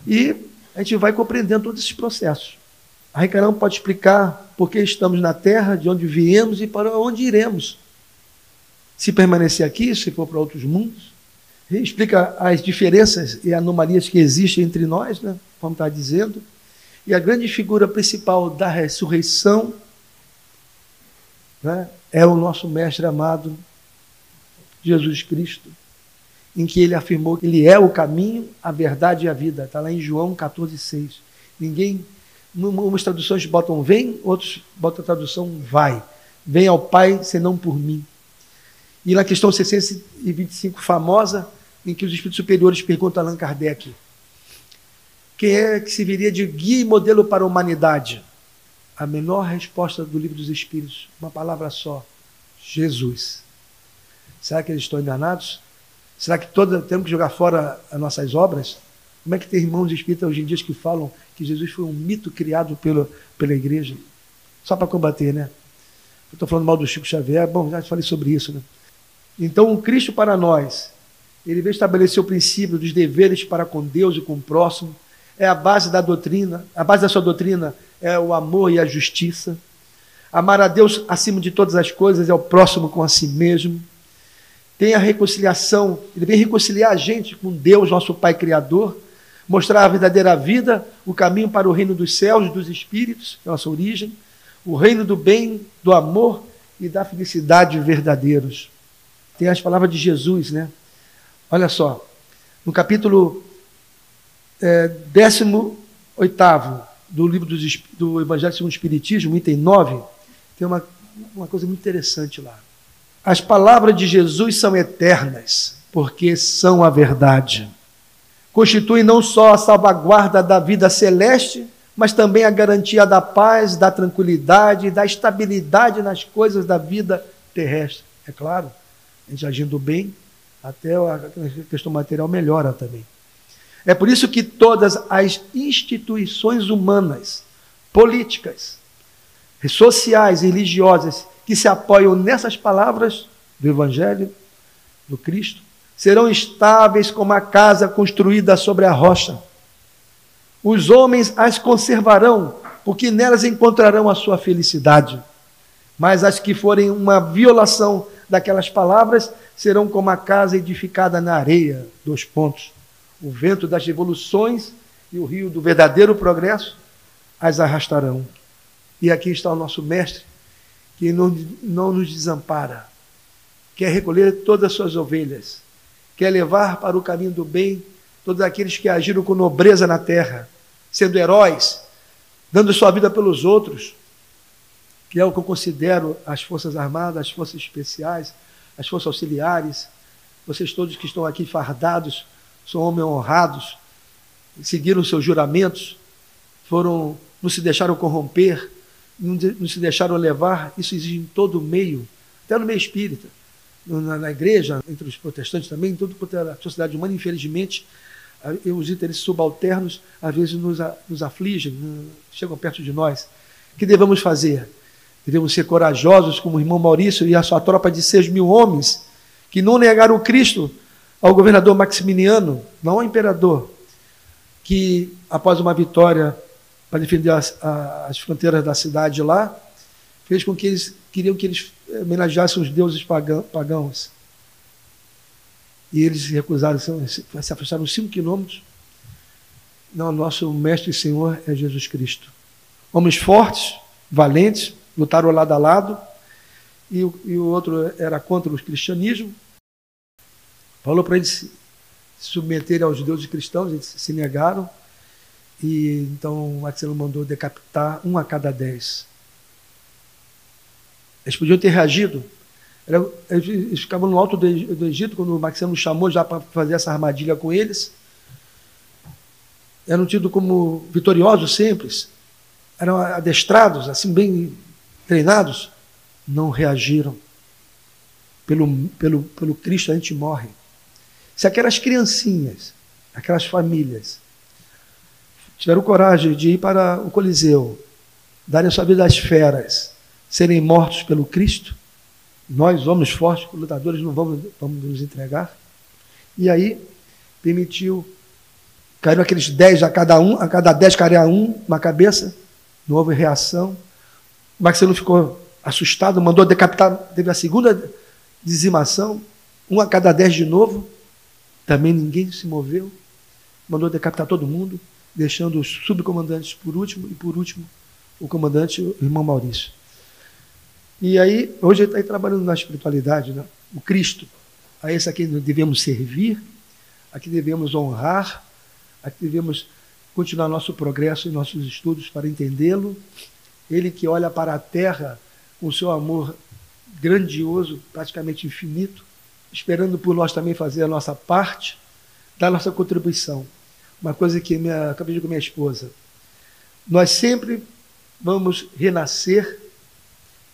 e a gente vai compreendendo todos esses processos. A reencarnação pode explicar por que estamos na Terra, de onde viemos e para onde iremos. Se permanecer aqui, se for para outros mundos. Explica as diferenças e anomalias que existem entre nós, né, como está dizendo. E a grande figura principal da ressurreição, né, é o nosso mestre amado, Jesus Cristo, em que ele afirmou que ele é o caminho, a verdade e a vida. Está lá em João 14,6. Ninguém, umas traduções botam vem, outros botam a tradução vai. Vem ao Pai, senão por mim. E na questão 625, famosa, em que os espíritos superiores perguntam a Allan Kardec, quem é que se viria de guia e modelo para a humanidade? A menor resposta do Livro dos Espíritos, uma palavra só, Jesus. Será que eles estão enganados? Será que temos que jogar fora as nossas obras? Como é que tem irmãos espíritas hoje em dia que falam que Jesus foi um mito criado pela igreja? Só para combater, né? Eu estou falando mal do Chico Xavier, bom, já falei sobre isso, né? Então, o Cristo para nós, ele veio estabelecer o princípio dos deveres para com Deus e com o próximo, é a base da doutrina, a base da sua doutrina é o amor e a justiça. Amar a Deus acima de todas as coisas é o próximo com a si mesmo. Tem a reconciliação, ele vem reconciliar a gente com Deus, nosso Pai Criador, mostrar a verdadeira vida, o caminho para o reino dos céus, dos espíritos, nossa origem, o reino do bem, do amor e da felicidade verdadeiros. Tem as palavras de Jesus, né? Olha só, no capítulo 18º do livro do Evangelho segundo o Espiritismo, item 9, tem uma coisa muito interessante lá. As palavras de Jesus são eternas, porque são a verdade. Constituem não só a salvaguarda da vida celeste, mas também a garantia da paz, da tranquilidade e da estabilidade nas coisas da vida terrestre. É claro, a gente agindo bem, até a questão material melhora também. É por isso que todas as instituições humanas, políticas, sociais e religiosas que se apoiam nessas palavras do Evangelho, do Cristo, serão estáveis como a casa construída sobre a rocha. Os homens as conservarão, porque nelas encontrarão a sua felicidade. Mas as que forem uma violação daquelas palavras serão como a casa edificada na areia. 2 pontos. O vento das revoluções e o rio do verdadeiro progresso as arrastarão. E aqui está o nosso mestre, que não nos desampara, quer recolher todas as suas ovelhas, quer levar para o caminho do bem todos aqueles que agiram com nobreza na terra, sendo heróis, dando sua vida pelos outros, que é o que eu considero as Forças Armadas, as Forças Especiais, as Forças Auxiliares. Vocês todos que estão aqui fardados, são homens honrados, seguiram seus juramentos, não se deixaram corromper, não se deixaram levar. Isso existe em todo o meio, até no meio espírita, na igreja, entre os protestantes também, em toda a sociedade humana. Infelizmente, os interesses subalternos às vezes nos afligem, chegam perto de nós. O que devemos fazer? Devemos ser corajosos, como o irmão Maurício e a sua tropa de 6.000 homens, que não negaram o Cristo ao governador Maximiliano, não ao imperador, que após uma vitória para defender as fronteiras da cidade lá, fez com que eles queriam que eles homenageassem os deuses pagãos. E eles se recusaram, se afastaram 5 quilômetros. Não, nosso mestre e Senhor é Jesus Cristo. Homens fortes, valentes, lutaram lado a lado, e o outro era contra o cristianismo. Falou para eles se submeterem aos deuses cristãos, eles se negaram, e então o Maximiliano mandou decapitar 1 a cada 10. Eles podiam ter reagido. Eles ficavam no alto do Egito, quando o Maximiliano chamou já para fazer essa armadilha com eles. Eram tidos como vitoriosos sempre, eram adestrados, assim, bem treinados. Não reagiram. Pelo Cristo a gente morre. Se aquelas criancinhas, aquelas famílias, tiveram coragem de ir para o Coliseu, darem sua vida às feras, serem mortos pelo Cristo, nós, homens fortes, lutadores, não vamos nos entregar. E aí, permitiu, caíram aqueles 10 a cada 10 caía uma cabeça, não houve reação. O Maximiliano ficou assustado, mandou decapitar, teve a segunda dizimação, 1 a cada 10 de novo, também ninguém se moveu, mandou decapitar todo mundo, deixando os subcomandantes por último, e por último o comandante, o irmão Maurício. E aí, hoje ele está aí trabalhando na espiritualidade, né? O Cristo, a esse aqui devemos servir, aqui devemos honrar, aqui devemos continuar nosso progresso e nossos estudos para entendê-lo. Ele que olha para a terra com o seu amor grandioso, praticamente infinito, esperando por nós também fazer a nossa parte, dar a nossa contribuição. Uma coisa que acabei de dizer com minha esposa, nós sempre vamos renascer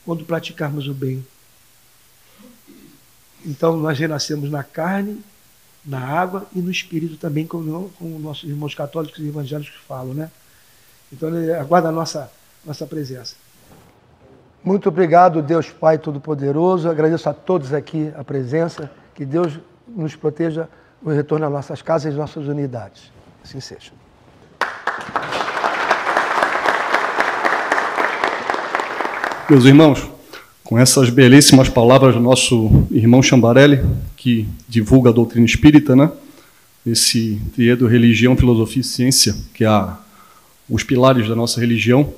quando praticarmos o bem. Então, nós renascemos na carne, na água e no espírito também, como nossos irmãos católicos e evangélicos falam, né? Então, ele aguarda a nossa presença. Muito obrigado, Deus Pai Todo-Poderoso. Agradeço a todos aqui a presença. Que Deus nos proteja o retorno às nossas casas e às nossas unidades. Assim seja. Meus irmãos, com essas belíssimas palavras do nosso irmão Chambarelli, que divulga a doutrina espírita, né? Esse triedo religião, filosofia e ciência, que é os pilares da nossa religião,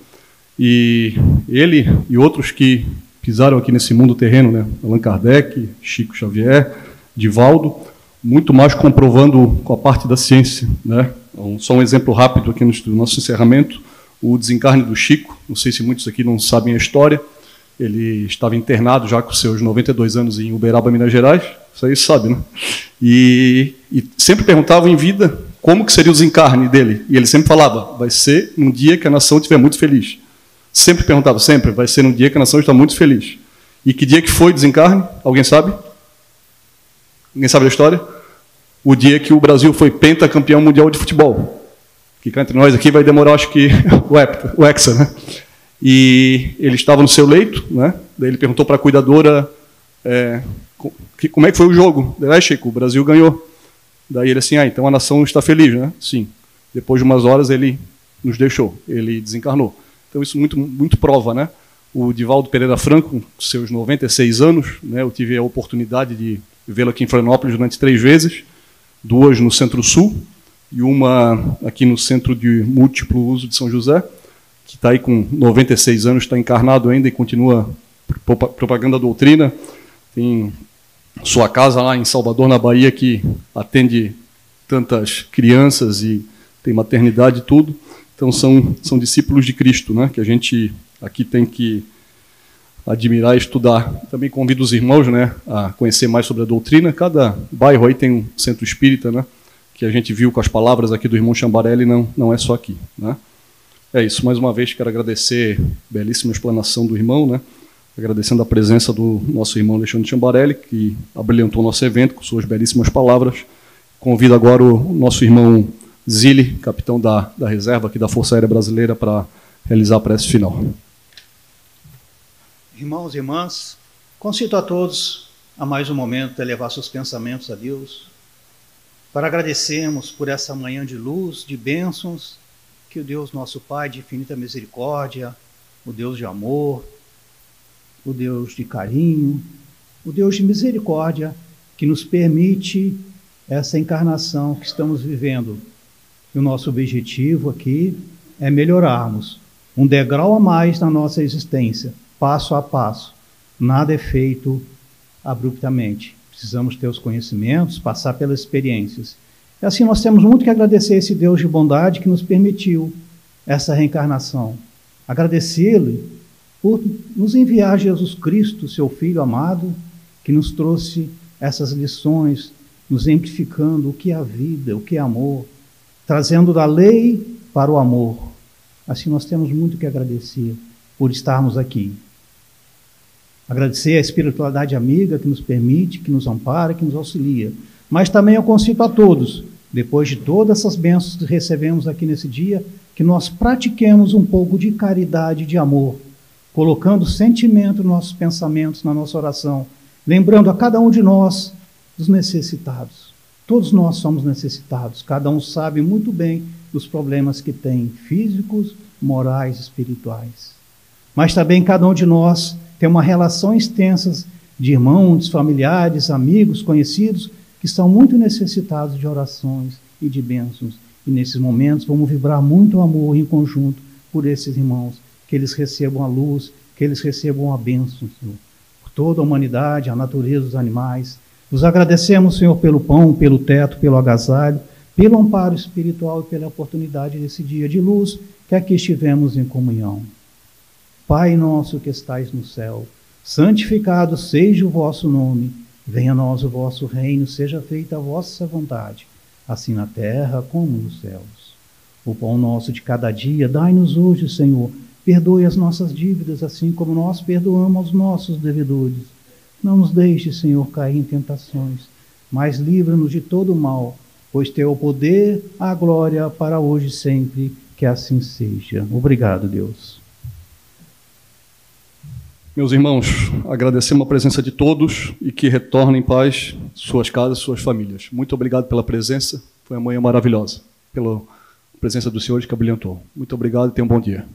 e ele e outros que pisaram aqui nesse mundo terreno, né? Allan Kardec, Chico Xavier, Divaldo, muito mais comprovando com a parte da ciência, né? Só um exemplo rápido aqui no nosso encerramento, o desencarne do Chico. Não sei se muitos aqui não sabem a história. Ele estava internado já com seus 92 anos em Uberaba, Minas Gerais. Isso aí sabe, né? E sempre perguntavam em vida como que seria o desencarne dele. E ele sempre falava, vai ser num dia que a nação estiver muito feliz. Sempre perguntava, sempre, vai ser num dia que a nação está muito feliz. E que dia que foi o desencarne? Alguém sabe? Ninguém sabe a história? O dia que o Brasil foi pentacampeão mundial de futebol. Que cá entre nós aqui vai demorar, acho que, o Hexa, né? E ele estava no seu leito, né? Daí ele perguntou para a cuidadora como é que foi o jogo. Daí, Chico, o Brasil ganhou. Daí ele assim, então a nação está feliz, né? Sim. Depois de umas horas ele nos deixou, ele desencarnou. Então isso muito prova, né? O Divaldo Pereira Franco, com seus 96 anos, né? Eu tive a oportunidade de vê-lo aqui em Florianópolis durante 3 vezes, 2 no Centro-Sul, e uma aqui no Centro de Múltiplo Uso de São José, que está aí com 96 anos, está encarnado ainda e continua propagando a doutrina. Tem sua casa lá em Salvador, na Bahia, que atende tantas crianças e tem maternidade e tudo. Então são discípulos de Cristo, né, que a gente aqui tem que admirar e estudar. Também convido os irmãos, né, a conhecer mais sobre a doutrina. Cada bairro aí tem um centro espírita, né, que a gente viu com as palavras aqui do irmão Chambarelli, não é só aqui, né. É isso, mais uma vez quero agradecer a belíssima explanação do irmão, né, agradecendo a presença do nosso irmão Alexandre Chambarelli, que abrilhantou o nosso evento com suas belíssimas palavras. Convido agora o nosso irmão Zili, capitão da reserva aqui da Força Aérea Brasileira, para realizar a prece final. Irmãos e irmãs, concito a todos a mais um momento de elevar seus pensamentos a Deus, para agradecermos por essa manhã de luz, de bênçãos, que o Deus nosso Pai de infinita misericórdia, o Deus de amor, o Deus de carinho, o Deus de misericórdia, que nos permite essa encarnação que estamos vivendo. E o nosso objetivo aqui é melhorarmos um degrau a mais na nossa existência, passo a passo. Nada é feito abruptamente. Precisamos ter os conhecimentos, passar pelas experiências. E assim nós temos muito que agradecer a esse Deus de bondade que nos permitiu essa reencarnação. Agradecê-lo por nos enviar Jesus Cristo, seu Filho amado, que nos trouxe essas lições, nos exemplificando o que é a vida, o que é amor, trazendo da lei para o amor. Assim nós temos muito que agradecer por estarmos aqui. Agradecer a espiritualidade amiga que nos permite, que nos ampara, que nos auxilia. Mas também eu concito a todos, depois de todas essas bênçãos que recebemos aqui nesse dia, que nós pratiquemos um pouco de caridade e de amor, colocando sentimento nos nossos pensamentos, na nossa oração, lembrando a cada um de nós dos necessitados. Todos nós somos necessitados, cada um sabe muito bem dos problemas que tem, físicos, morais, espirituais. Mas também cada um de nós tem uma relação extensa de irmãos, familiares, amigos, conhecidos, que estão muito necessitados de orações e de bênçãos. E nesses momentos vamos vibrar muito amor em conjunto por esses irmãos, que eles recebam a luz, que eles recebam a bênção, Senhor, por toda a humanidade, a natureza, os animais. Nos agradecemos, Senhor, pelo pão, pelo teto, pelo agasalho, pelo amparo espiritual e pela oportunidade desse dia de luz que aqui estivemos em comunhão. Pai nosso que estais no céu, santificado seja o vosso nome, venha a nós o vosso reino, seja feita a vossa vontade, assim na terra como nos céus. O pão nosso de cada dia, dai-nos hoje, Senhor, perdoe as nossas dívidas, assim como nós perdoamos aos nossos devedores. Não nos deixe, Senhor, cair em tentações, mas livra-nos de todo o mal, pois teu é o poder, a glória para hoje e sempre, que assim seja. Obrigado, Deus. Meus irmãos, agradecemos a presença de todos e que retornem em paz suas casas, suas famílias. Muito obrigado pela presença, foi uma manhã maravilhosa, pela presença dos senhores que abrilhantou. Muito obrigado e tenham um bom dia.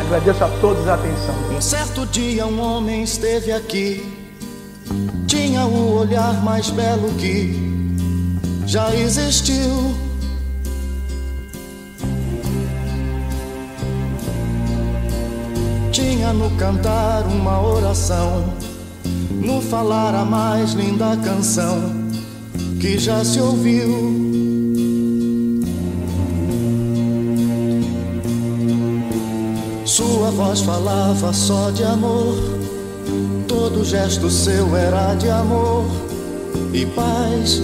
Agradeço a todos a atenção. Um certo dia um homem esteve aqui, tinha o olhar mais belo que já existiu. Tinha no cantar uma oração, no falar a mais linda canção que já se ouviu. Sua voz falava só de amor, todo gesto seu era de amor e paz.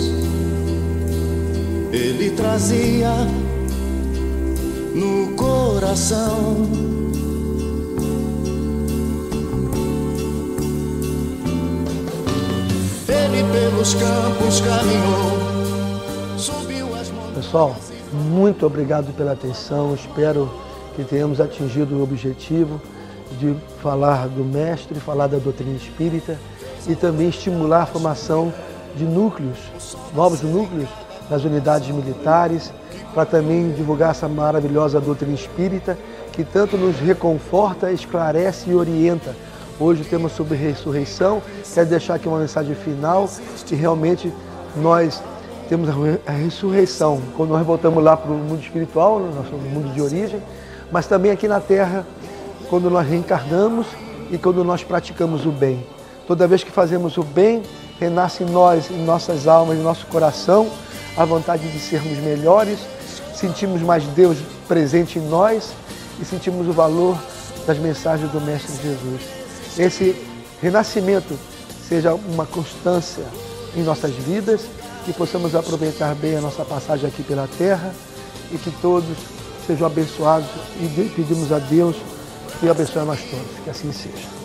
Ele trazia no coração. Ele pelos campos caminhou, subiu as montanhas. Pessoal, muito obrigado pela atenção. Espero que tenhamos atingido o objetivo de falar do mestre, falar da doutrina espírita e também estimular a formação de núcleos, novos núcleos nas unidades militares, para também divulgar essa maravilhosa doutrina espírita que tanto nos reconforta, esclarece e orienta. Hoje temos sobre ressurreição. Quero deixar aqui uma mensagem final, que realmente nós temos a ressurreição, quando nós voltamos lá para o mundo espiritual, no nosso mundo de origem, mas também aqui na Terra, quando nós reencarnamos e quando nós praticamos o bem. Toda vez que fazemos o bem, renasce em nós, em nossas almas, em nosso coração, a vontade de sermos melhores, sentimos mais Deus presente em nós e sentimos o valor das mensagens do Mestre Jesus. Esse renascimento seja uma constância em nossas vidas, que possamos aproveitar bem a nossa passagem aqui pela terra e que todos sejam abençoados e pedimos a Deus que abençoe a nós todos, que assim seja.